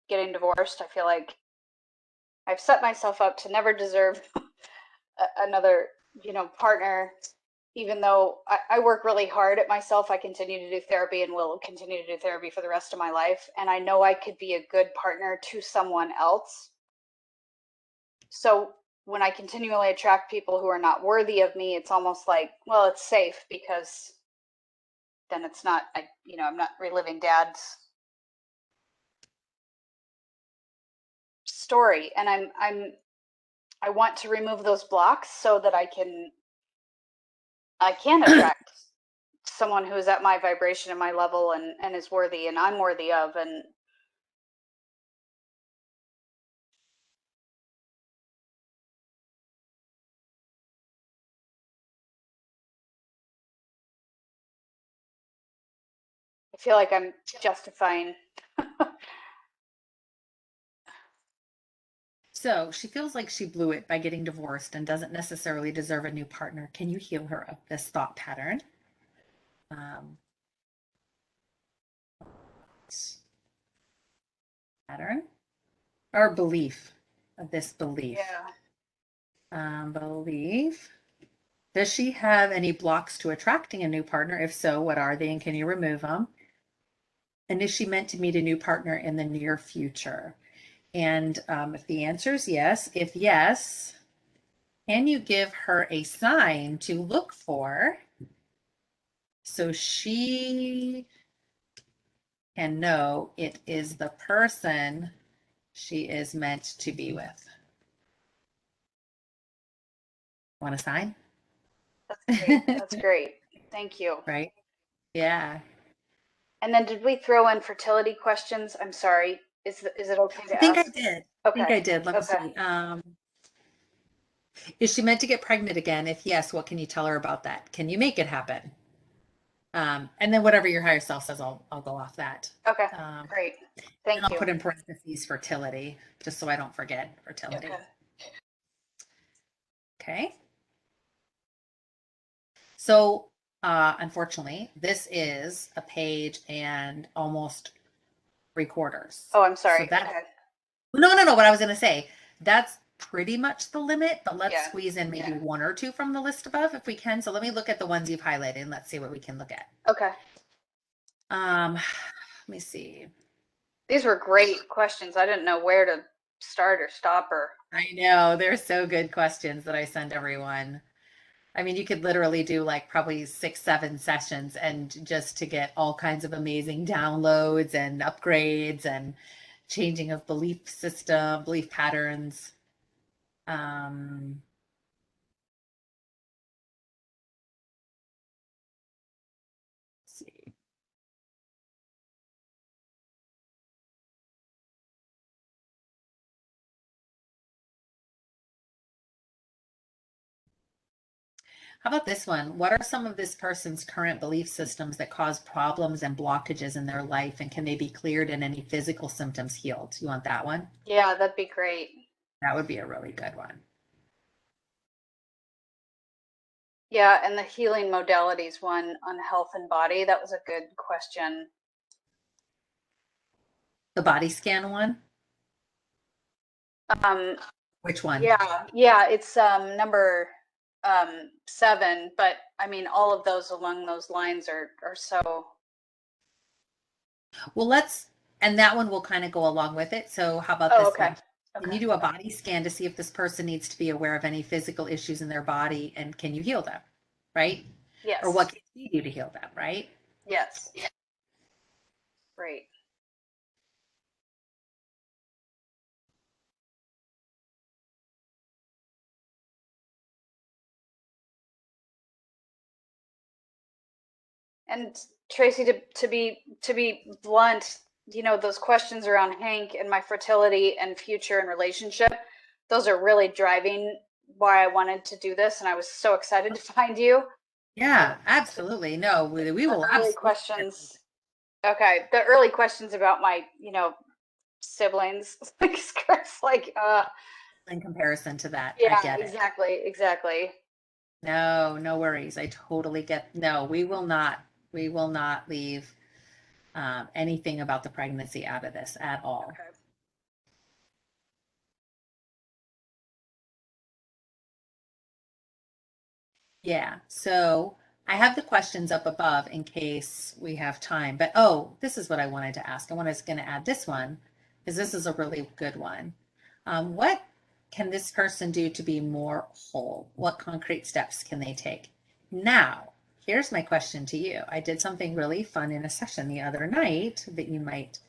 getting divorced. I feel like I've set myself up to never deserve another partner. even though I work really hard at myself, I continue to do therapy and will continue to do therapy for the rest of my life. And I know I could be a good partner to someone else. So when I continually attract people who are not worthy of me, it's almost like, well, it's safe because then it's not, I'm not reliving dad's story. And I want to remove those blocks so that I can attract someone who is at my vibration and my level and is worthy and I'm worthy of. And I feel like I'm justifying. So she feels like she blew it by getting divorced and doesn't necessarily deserve a new partner. Can you heal her of this thought pattern? Um, pattern or belief of this belief. Yeah. Belief. Does she have any blocks to attracting a new partner? If so, what are they and can you remove them? And is she meant to meet a new partner in the near future? And if the answer is yes, if yes, can you give her a sign to look for so she can know it is the person she is meant to be with? Want a sign? That's great. That's great. Thank you. Right? Yeah. And then did we throw in fertility questions? I'm sorry. Is it okay I to think I ask? did. I think Okay. I did. Let me Okay. see. Is she meant to get pregnant again? If yes, what can you tell her about that? Can you make it happen? And then whatever your higher self says, I'll go off that. Okay. Um, Great. and Thank I'll you. put in parentheses fertility, just so I don't forget fertility. Okay. Okay. So, unfortunately, this is a page and almost 3/4. Oh, I'm So sorry. that, Okay. no. What I was going to say, that's pretty much the limit, but let's Yeah. squeeze in maybe one or two from the list above if we can. So let me look at the ones you've highlighted and let's see what we can look at. Okay. Let me see. These were great questions. I didn't know where to start or stop or. I know they're so good questions that I send everyone. I mean, you could literally do like probably 6, 7 sessions and just to get all kinds of amazing downloads and upgrades and changing of belief system, belief patterns. Um, let's see. How about this one? What are some of this person's current belief systems that cause problems and blockages in their life, and can they be cleared and any physical symptoms healed? You want that one? Yeah, that'd be great. That would be a really good one. Yeah, and the healing modalities one on health and body, that was a good question. The body scan one? Um, Which one? yeah, it's number 7, but I mean all of those along those lines are so. Well, and that one will kind of go along with it. So how about Oh, this okay. one? Can Okay. you do a body scan to see if this person needs to be aware of any physical issues in their body and can you heal them? Right? Or what Yes. can you do to heal them? Right? Yes. Great. And Tracy, to be blunt, those questions around Hank and my fertility and future and relationship, those are really driving why I wanted to do this, and I was so excited to find you. Yeah, So absolutely. No, we the will early absolutely get questions. Okay, the early questions about my, siblings, like, in comparison to that. I yeah, get it. exactly. No, no worries. I totally get, no, we will not leave anything about the pregnancy out of this at all. Okay. Yeah. So I have the questions up above in case we have time. But oh, this is what I wanted to ask. I was going to add this one because this is a really good one. What can this person do to be more whole? What concrete steps can they take? Now, here's my question to you. I did something really fun in a session the other night that you might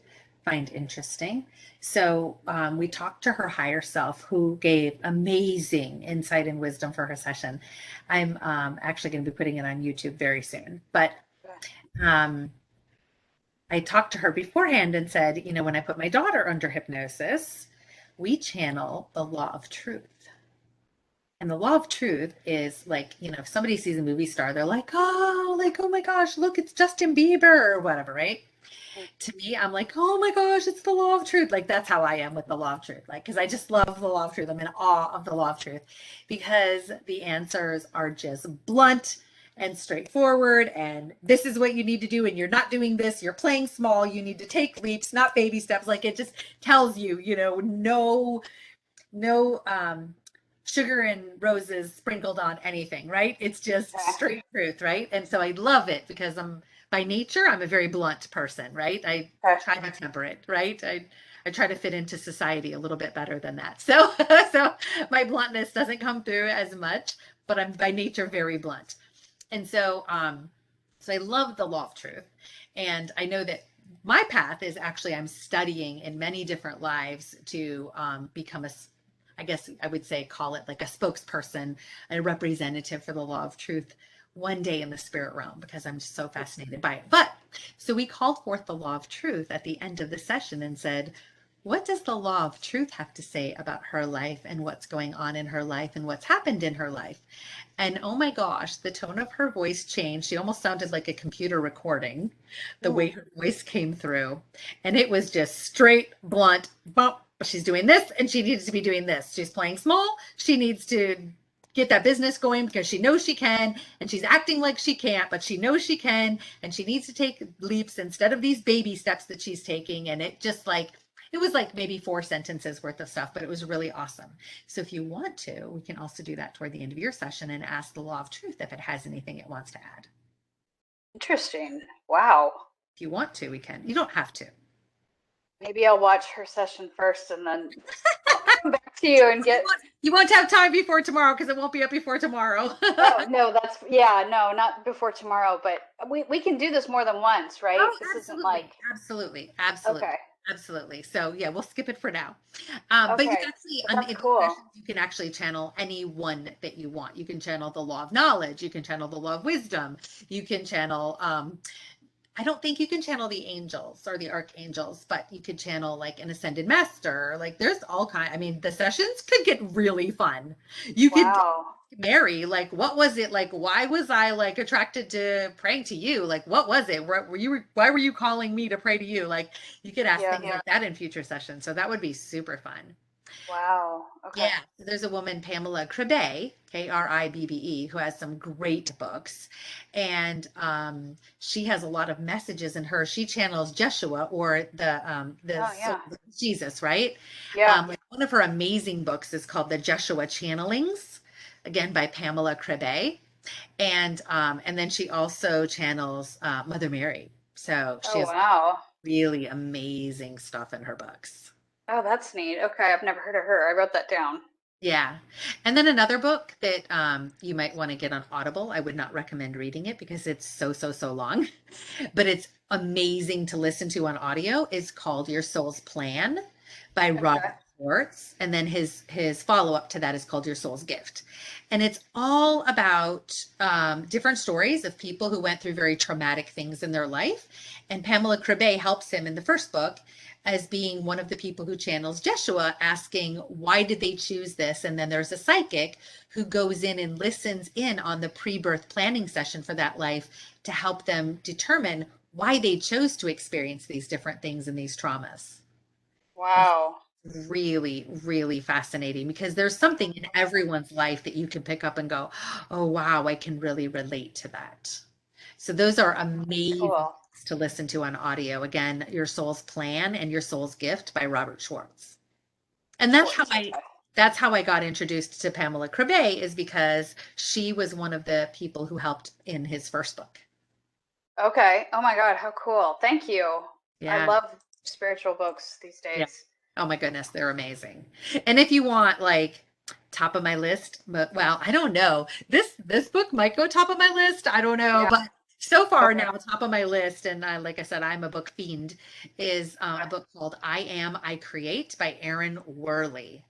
find interesting. So we talked to her higher self, who gave amazing insight and wisdom for her session. I'm actually going to be putting it on YouTube very soon. But um, I talked to her beforehand and said, you know, when I put my daughter under hypnosis, we channel the law of truth. And the law of truth is like, you know, if somebody sees a movie star, they're like, oh my gosh, look, it's Justin Bieber or whatever, right? To me, I'm like, oh my gosh, it's the law of truth. Like, that's how I am with the law of truth. Like, because I just love the law of truth. I'm in awe of the law of truth because the answers are just blunt and straightforward. And this is what you need to do. And you're not doing this. You're playing small. You need to take leaps, not baby steps. Like, it just tells you, you know, no sugar and roses sprinkled on anything, right? It's just Okay. straight truth, right? And so I love it because by nature I'm a very blunt person, right? I Okay. try to temper it, right? I try to fit into society a little bit better than that. So so my bluntness doesn't come through as much, but I'm by nature very blunt. And so I love the law of truth. And I know that my path is actually I'm studying in many different lives to become I guess I would say call it like a spokesperson, a representative for the law of truth one day in the spirit realm because I'm just so fascinated by it. But so we called forth the law of truth at the end of the session and said, what does the law of truth have to say about her life and what's going on in her life and what's happened in her life? And oh my gosh, the tone of her voice changed. She almost sounded like a computer recording, the way Mm. her voice came through. And it was just straight, blunt, bump. She's doing this and she needs to be doing this. She's playing small. She needs to get that business going because she knows she can and she's acting like she can't, but she knows she can and she needs to take leaps instead of these baby steps that she's taking. And it just like, it was like maybe 4 sentences worth of stuff, but it was really awesome. So if you want to, we can also do that toward the end of your session and ask the law of truth if it has anything it wants to add. Interesting. Wow. If you want to, we can. You don't have to. Maybe I'll watch her session first and then I'll come back to you and get. You won't have time before tomorrow because it won't be up before tomorrow. Oh, no, that's, yeah, no, not before tomorrow, but we can do this more than once, right? Oh, This isn't absolutely. like, Absolutely. Absolutely. okay, Absolutely. So yeah, we'll skip it for now. But you okay. can actually, But in that's these cool. sessions, you can actually channel any one that you want. You can channel the law of knowledge. You can channel the law of wisdom. You can channel, I don't think you can channel the angels or the archangels, but you could channel like an ascended master. Like there's all kind. I mean, the sessions could get really fun. You could Wow. Mary, like what was it like? Why was I like attracted to praying to you? Like what was it? Why were you calling me to pray to you? Like you could ask Yeah. things like that in future sessions. So that would be super fun. Wow. Okay. Yeah, there's a woman, Pamela Kribbe, Kribbe, who has some great books, and she has a lot of messages in her. She channels Jeshua or the Oh, soul yeah. of Jesus, right? Yeah. Like one of her amazing books is called The Jeshua Channelings, again by Pamela Kribbe, and then she also channels Mother Mary. So she Oh, has wow. really amazing stuff in her books. Oh, that's neat. Okay. I've never heard of her. I wrote that down. Yeah. And then another book that you might want to get on Audible. I would not recommend reading it because it's so long, but it's amazing to listen to on audio. Is called Your Soul's Plan by Okay. Robert Schwartz. And then his follow-up to that is called Your Soul's Gift. And it's all about different stories of people who went through very traumatic things in their life. And Pamela Kribbe helps him in the first book as being one of the people who channels Jeshua, asking, why did they choose this? And then there's a psychic who goes in and listens in on the pre birth planning session for that life to help them determine why they chose to experience these different things and these traumas. And Wow. it's really fascinating because there's something in everyone's life that you can pick up and go, oh, wow, I can really relate to that. So those are That's amazing cool. to listen to on audio. Again, Your Soul's Plan and Your Soul's Gift by Robert Schwartz. And that's how Schwartz. I Okay. That's how I got introduced to Pamela Crabbe, is because she was one of the people who helped in his first book. Okay. Oh my God, how cool. Thank you. I Yeah. love spiritual books these Yeah. days. Oh my goodness, they're amazing. And if you want like top of my list, but well, I don't know. This book might go top of my list. I don't know, Yeah. but so far Okay. now top of my list, and like I said, I'm a book fiend, is a book called I Am, I Create by Erin Worley.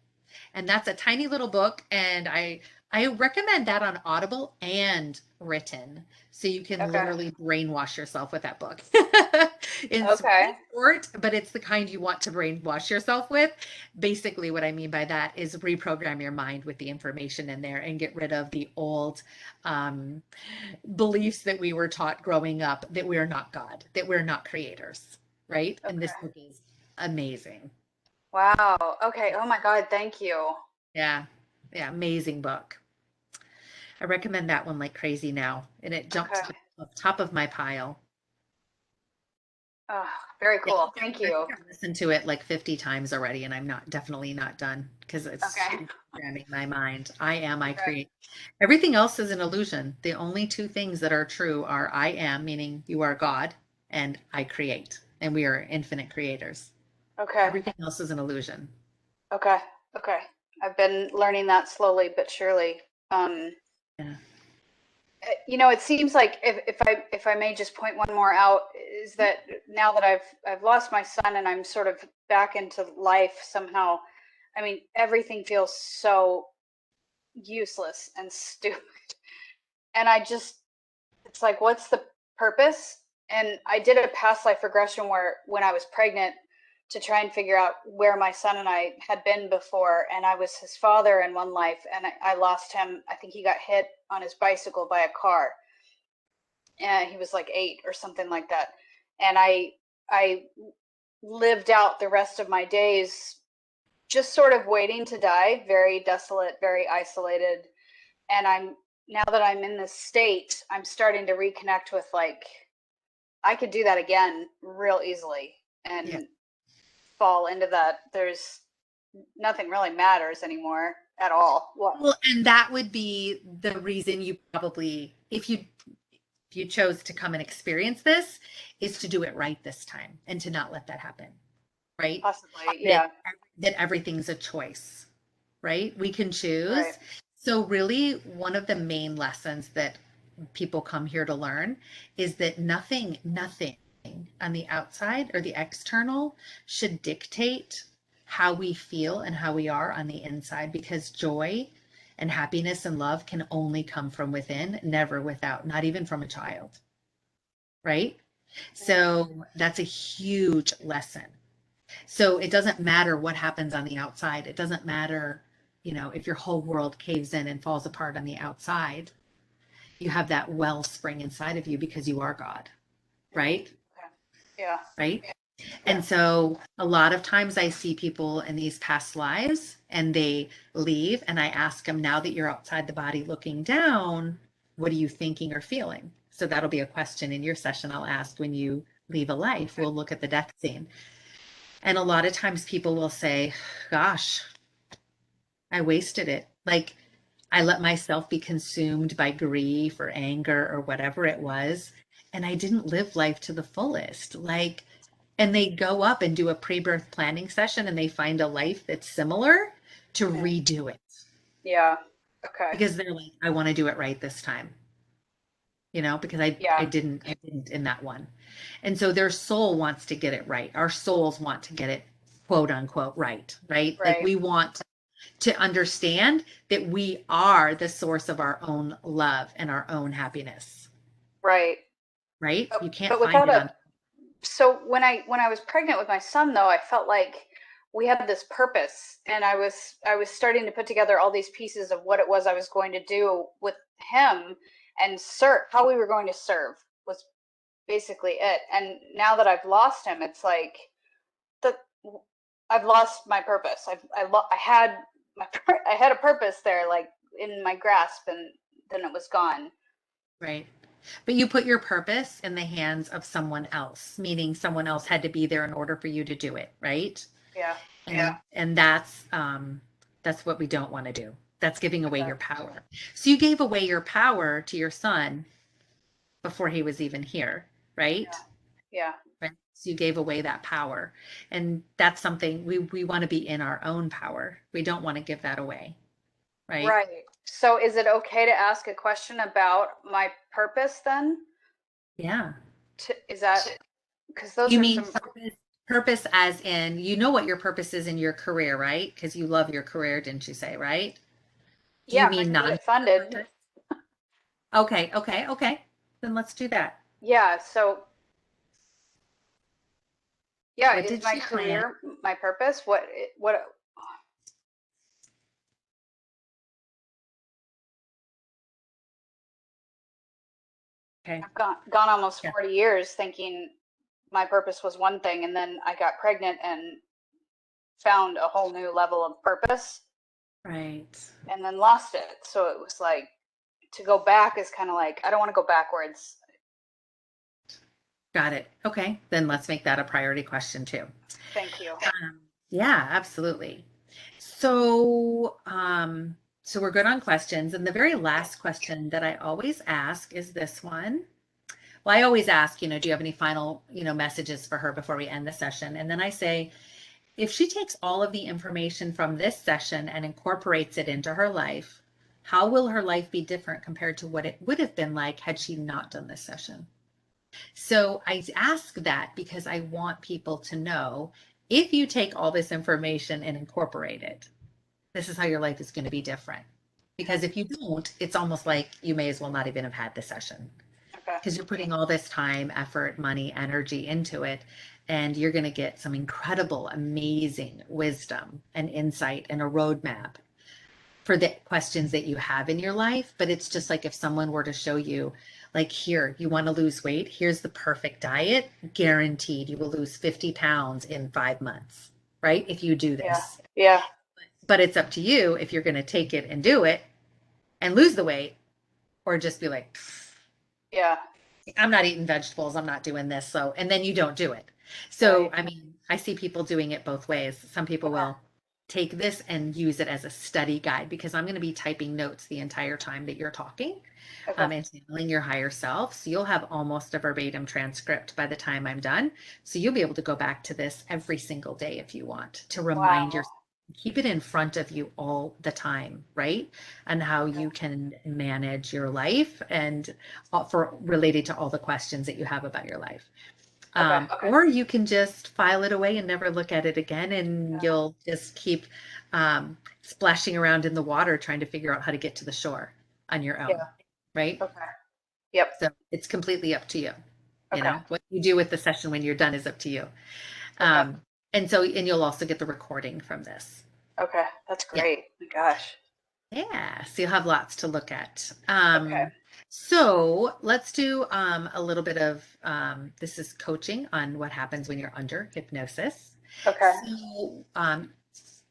And that's a tiny little book, and I recommend that on Audible and written, so you can Okay. literally brainwash yourself with that book. It's really Okay. short, but it's the kind you want to brainwash yourself with. Basically, what I mean by that is reprogram your mind with the information in there and get rid of the old um, beliefs that we were taught growing up, that we're not God, that we're not creators, right? And this Okay. book is amazing. Wow. Okay. Oh my God, thank you. Yeah. Yeah. Amazing book. I recommend that one like crazy now. And it jumped Okay. to the top of my pile. Oh, very Yeah. cool. Thank I you. think I've listened to it like 50 times already, and I'm not definitely not done because it's Okay. programming my mind. I am, I Okay. create. Everything else is an illusion. The only two things that are true are I am, meaning you are God, and I create. And we are infinite creators. Okay. Everything else is an illusion. Okay. Okay. I've been learning that slowly but surely. Um, Yeah. it seems like if I may just point one more out, is that now that I've lost my son and I'm sort of back into life somehow, I mean, everything feels so useless and stupid. And it's like, what's the purpose? And I did a past life regression where when I was pregnant to try and figure out where my son and I had been before, and I was his father in one life, and I lost him. I think he got hit on his bicycle by a car, and he was like 8 or something like that. And I lived out the rest of my days just sort of waiting to die, very desolate, very isolated. And now that I'm in this state, I'm starting to reconnect with, like, I could do that again real easily Yeah. and fall into that. There's nothing really matters anymore at all. What? Well, and that would be the reason you probably, if you chose to come and experience this, is to do it right this time and to not let that happen, right? Possibly, That yeah. that everything's a choice, right? We can Right. choose. So really, one of the main lessons that people come here to learn is that nothing on the outside or the external should dictate how we feel and how we are on the inside, because joy and happiness and love can only come from within, never without, not even from a child, right? So that's a huge lesson. So it doesn't matter what happens on the outside. It doesn't matter, if your whole world caves in and falls apart on the outside. You have that wellspring inside of you because you are God, right? Okay. Yeah. Right. Yeah. And so a lot of times I see people in these past lives and they leave, and I ask them, now that you're outside the body looking down, what are you thinking or feeling? So that'll be a question in your session I'll ask when you leave a life. Okay. We'll look at the death scene. And a lot of times people will say, gosh, I wasted it. Like, I let myself be consumed by grief or anger or whatever it was. And I didn't live life to the fullest. Like, and they go up and do a pre-birth planning session and they find a life that's similar to Yeah. redo it Yeah. Okay. because they're like, I want to do it right this time, because I Yeah. didn't in that one. And so their soul wants to get it right. Our souls want to get it quote unquote right, right? Like Right. we want to understand that we are the source of our own love and our own happiness, Right. right? But, You can't but find without it on. a so when I was pregnant with my son, though, I felt like we had this purpose, and I was starting to put together all these pieces of what it was I was going to do with him, and serve, how we were going to serve was basically it. And now that I've lost him, it's like the I've lost my purpose. I had I had a purpose there, like, in my grasp, and then it was gone. Right. But you put your purpose in the hands of someone else, meaning someone else had to be there in order for you to do it, right? Yeah. And that's That's what we don't want to do. That's giving away Okay. your power. So you gave away your power to your son before he was even here, right? Yeah. Right. So you gave away that power. And that's something we want to be in our own power. We don't want to give that away, right? Right. So is it okay to ask a question about my purpose then? Yeah. Is that because those You are mean some, purpose as in, you know what your purpose is in your career, right? Because you love your career, didn't you say, right? Do you yeah, if I mean can get non it funded. purpose? Okay, okay, okay. Then let's do that. Yeah. So, yeah, What is did my she plan? career my purpose? What, Okay. I've gone almost Yeah. 40 years thinking my purpose was one thing, and then I got pregnant and found a whole new level of purpose Right. and then lost it. So it was like to go back is kind of like I don't want to go backwards. Got it. Okay. Then let's make that a priority question too. Thank you. Yeah, absolutely. So, so we're good on questions. And the very last question that I always ask is this one. Well, I always ask, do you have any final, messages for her before we end the session? And then I say, if she takes all of the information from this session and incorporates it into her life, how will her life be different compared to what it would have been like had she not done this session? So I ask that because I want people to know, if you take all this information and incorporate it, this is how your life is going to be different. Because if you don't, it's almost like you may as well not even have had the session, Okay. because you're putting all this time, effort, money, energy into it. And you're going to get some incredible, amazing wisdom and insight and a roadmap for the questions that you have in your life. But it's just like if someone were to show you, like, here, you want to lose weight, here's the perfect diet, guaranteed you will lose 50 pounds in 5 months, right? If you do Yeah. this. Yeah. But it's up to you if you're going to take it and do it and lose the weight, or just be like, Yeah. I'm not eating vegetables, I'm not doing this. So, and then you don't do it. So, Right. I mean, I see people doing it both ways. Some people Okay. will take this and use it as a study guide, because I'm going to be typing notes the entire time that you're talking, Okay. and channeling your higher self. So you'll have almost a verbatim transcript by the time I'm done. So you'll be able to go back to this every single day if you want, to remind Wow. yourself, keep it in front of you all the time, right? And how Okay. you can manage your life, and for related to all the questions that you have about your life. Okay. Or you can just file it away and never look at it again, and Yeah. you'll just keep splashing around in the water trying to figure out how to get to the shore on your own, Yeah. right? Okay. Yep. So it's completely up to you. Okay. What you do with the session when you're done is up to you. Okay. And you'll also get the recording from this. Okay. That's Yeah. great. My gosh. Yeah. So you'll have lots to look at. Okay. So let's do a little bit of this is coaching on what happens when you're under hypnosis. Okay. So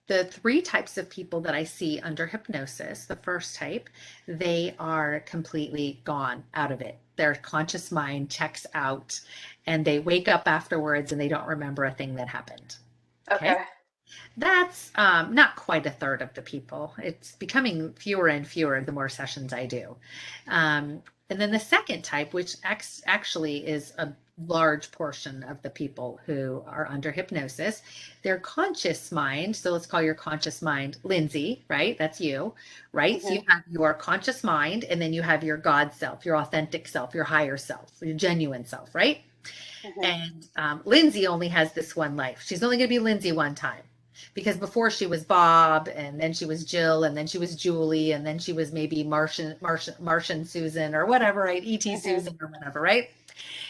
the three types of people that I see under hypnosis, the first type, they are completely gone out of it. Their conscious mind checks out, and they wake up afterwards and they don't remember a thing that happened. Okay. Okay. That's not quite a third of the people. It's becoming fewer and fewer the more sessions I do. And then the second type, which actually is a large portion of the people who are under hypnosis, their conscious mind. So let's call your conscious mind Lyndsie, right? That's you, right? So you Mhm. have your conscious mind, and then you have your God self, your authentic self, your higher self, your genuine self, right? Mhm. And Lyndsie only has this one life. She's only going to be Lyndsie one time, because before she was Bob, and then she was Jill, and then she was Julie, and then she was maybe Martian Susan, or whatever, right? E.T. Mhm. Susan or whatever, right?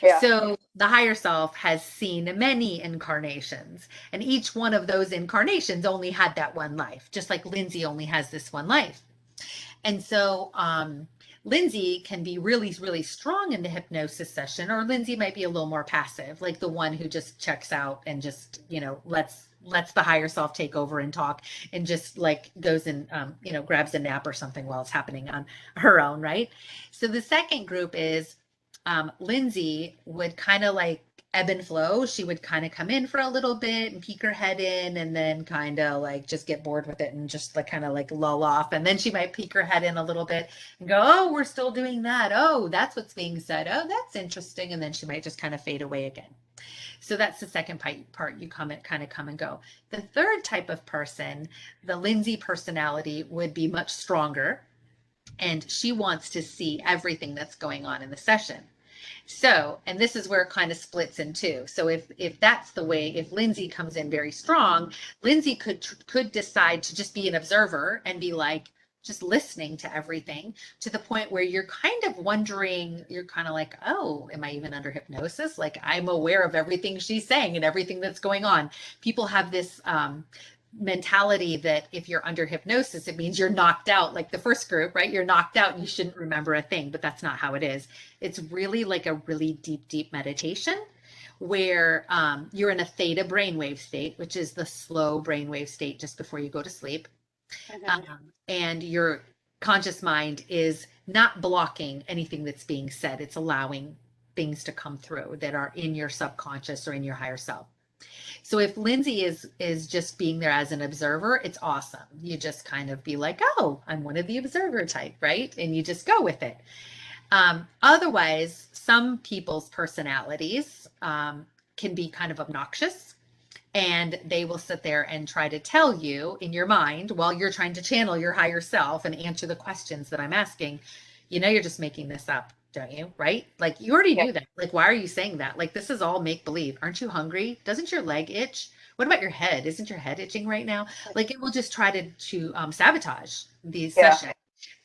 Yeah. So the higher self has seen many incarnations, and each one of those incarnations only had that one life, just like Lyndsie only has this one life. And so Lyndsie can be really, really strong in the hypnosis session, or Lyndsie might be a little more passive, like the one who just checks out and just, lets the higher self take over and talk, and just like goes and, grabs a nap or something while it's happening on her own, right? So the second group is Lyndsie would kind of like ebb and flow. She would kind of come in for a little bit and peek her head in and then kind of like just get bored with it and just like kind of like lull off. And then she might peek her head in a little bit and go, oh, we're still doing that. Oh, that's what's being said. Oh, that's interesting. And then she might just kind of fade away again. So that's the second part. You come kind of come and go. The third type of person, the Lyndsie personality, would be much stronger, and she wants to see everything that's going on in the session. So, and this is where it kind of splits in two. So if that's the way, if Lyndsie comes in very strong, Lyndsie could decide to just be an observer and be like just listening to everything, to the point where you're kind of wondering, you're kind of like, oh, am I even under hypnosis? Like, I'm aware of everything she's saying and everything that's going on. People have this mentality that if you're under hypnosis, it means you're knocked out, like the first group, right? You're knocked out and you shouldn't remember a thing, but that's not how it is. It's really like a really deep meditation where you're in a theta brainwave state, which is the slow brainwave state just before you go to sleep. And your conscious mind is not blocking anything that's being said. It's allowing things to come through that are in your subconscious or in your higher self. So if Lyndsie is just being there as an observer, it's awesome. You just kind of be like, oh, I'm one of the observer type, right? And you just go with it. Otherwise, some people's personalities can be kind of obnoxious, and they will sit there and try to tell you in your mind while you're trying to channel your higher self and answer the questions that I'm asking, you're just making this up, don't you? Right? Like, you already knew that. Like, why are you saying that? Like, this is all make believe. Aren't you hungry? Doesn't your leg itch? What about your head? Isn't your head itching right now? Like, it will just try to sabotage these sessions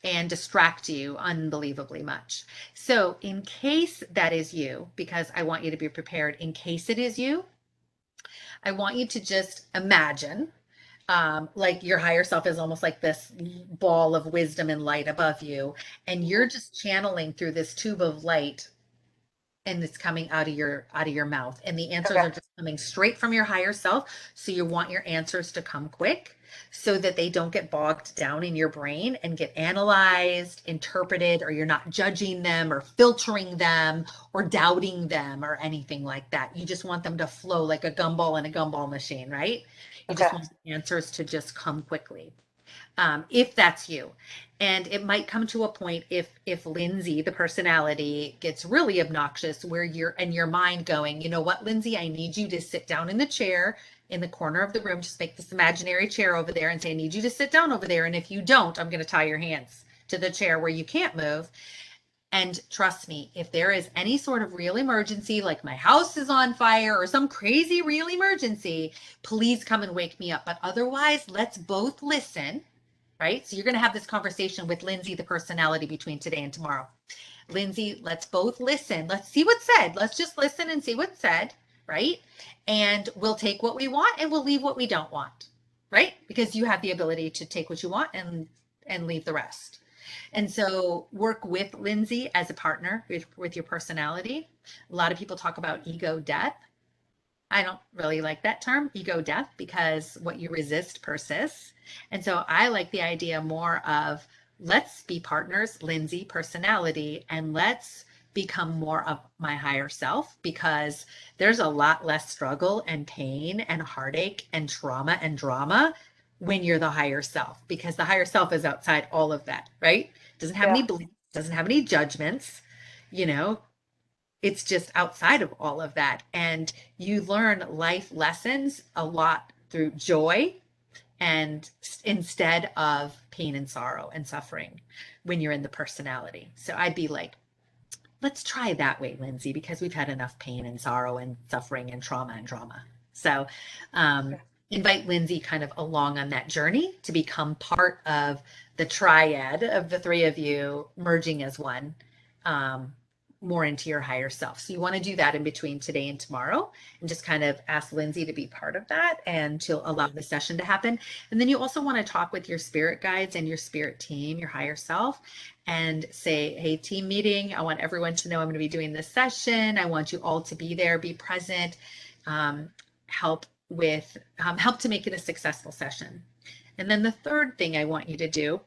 and distract you unbelievably much. So in case that is you, because I want you to be prepared, in case it is you, I want you to just imagine like your higher self is almost like this ball of wisdom and light above you, and you're just channeling through this tube of light, and it's coming out of your mouth, and the answers are just coming straight from your higher self. So you want your answers to come quick so that they don't get bogged down in your brain and get analyzed, interpreted, or you're not judging them or filtering them or doubting them or anything like that. You just want them to flow like a gumball in a gumball machine, right? You just want the answers to just come quickly. If that's you. And it might come to a point if Lyndsie, the personality, gets really obnoxious, where you're in your mind going, you know what, Lyndsie, I need you to sit down in the chair in the corner of the room. Just make this imaginary chair over there and say, I need you to sit down over there. And if you don't, I'm going to tie your hands to the chair where you can't move. And trust me, if there is any sort of real emergency, like my house is on fire or some crazy real emergency, please come and wake me up. But otherwise, let's both listen, right? So you're going to have this conversation with Lyndsie, the personality, between today and tomorrow. Lyndsie, let's both listen. Let's see what's said. Let's just listen and see what's said, right? And we'll take what we want and we'll leave what we don't want, right? Because you have the ability to take what you want and leave the rest. And so work with Lyndsie as a partner with your personality. A lot of people talk about ego death. I don't really like that term, ego death, because what you resist persists. And so I like the idea more of, let's be partners, Lyndsie personality, and let's become more of my higher self, because there's a lot less struggle and pain and heartache and trauma and drama when you're the higher self, because the higher self is outside all of that, right? Doesn't have any beliefs, doesn't have any judgments, you know, it's just outside of all of that. And you learn life lessons a lot through joy and instead of pain and sorrow and suffering when you're in the personality. So I'd be like, let's try that way, Lyndsie, because we've had enough pain and sorrow and suffering and trauma and drama. So invite Lyndsie kind of along on that journey to become part of the triad of the three of you merging as one, more into your higher self. So you want to do that in between today and tomorrow, and just kind of ask Lyndsie to be part of that and to allow the session to happen. And then you also want to talk with your spirit guides and your spirit team, your higher self, and say, hey, team meeting, I want everyone to know I'm going to be doing this session. I want you all to be there, be present, help to make it a successful session. And then the third thing I want you to do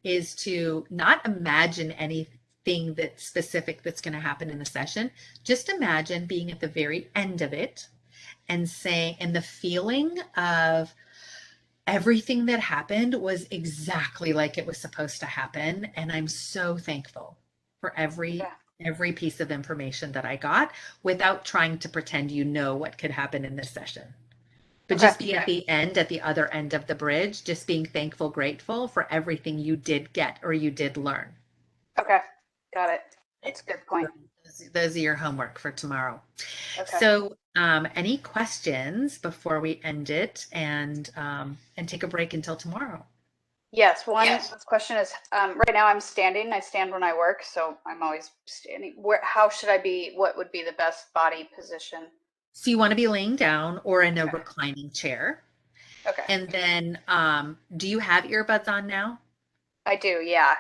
is to not imagine any thing that's specific that's going to happen in the session. Just imagine being at the very end of it and saying, and the feeling of everything that happened was exactly like it was supposed to happen. And I'm so thankful for Okay. every piece of information that I got without trying to pretend you know what could happen in this session. But Okay. just be at the end, at the other end of the bridge, just being thankful, grateful for everything you did get or you did learn. Okay. Got it. That's a good point. Those are your homework for tomorrow. Okay. So, any questions before we end it and take a break until tomorrow? Yes. One question is, right now I'm standing. I stand when I work, so I'm always standing. How should I be? What would be the best body position? So you want to be laying down or in a Okay. reclining chair. Okay. And then, do you have earbuds on now? I do. Yeah.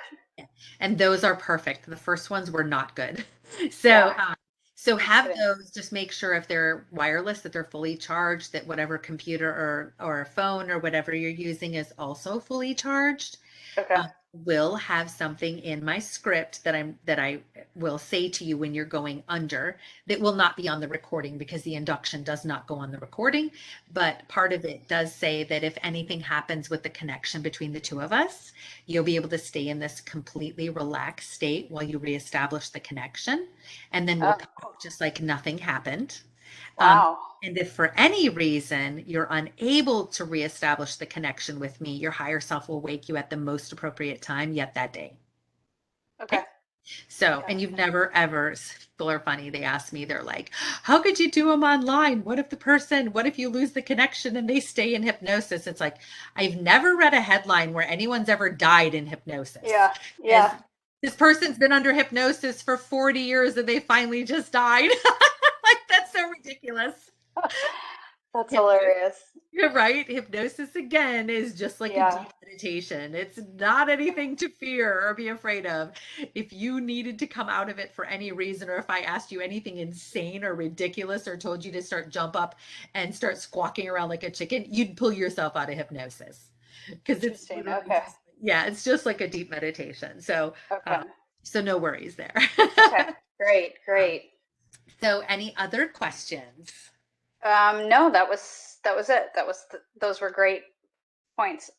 And those are perfect. The first ones were not good. So, Yeah. so No have kidding. those, just make sure if they're wireless, that they're fully charged, that whatever computer or phone or whatever you're using is also fully charged. Okay. Will have something in my script that I will say to you when you're going under that will not be on the recording because the induction does not go on the recording. But part of it does say that if anything happens with the connection between the two of us, you'll be able to stay in this completely relaxed state while you reestablish the connection. And then we'll Oh, pick cool. up just like nothing happened. Um, Wow. and if for any reason you're unable to reestablish the connection with me, your higher self will wake you at the most appropriate time yet that day. Okay. Okay. So, Got and it. you've never ever, people are funny. They ask me, they're like, how could you do them online? What if you lose the connection and they stay in hypnosis? It's like, I've never read a headline where anyone's ever died in hypnosis. Yeah. As Yeah. this person's been under hypnosis for 40 years and they finally just died. Like, that's so ridiculous. That's Hypnosis, hilarious. you're right. Hypnosis again is just like a Yeah. deep meditation. It's not anything to fear or be afraid of. If you needed to come out of it for any reason, or if I asked you anything insane or ridiculous or told you to jump up and start squawking around like a chicken, you'd pull yourself out of hypnosis because it's Interesting. literally Okay. just, yeah, it's just like a deep meditation. So, Okay. um, so no worries there. Okay. Great. Great. So any other questions? No, that was it. Those were great points.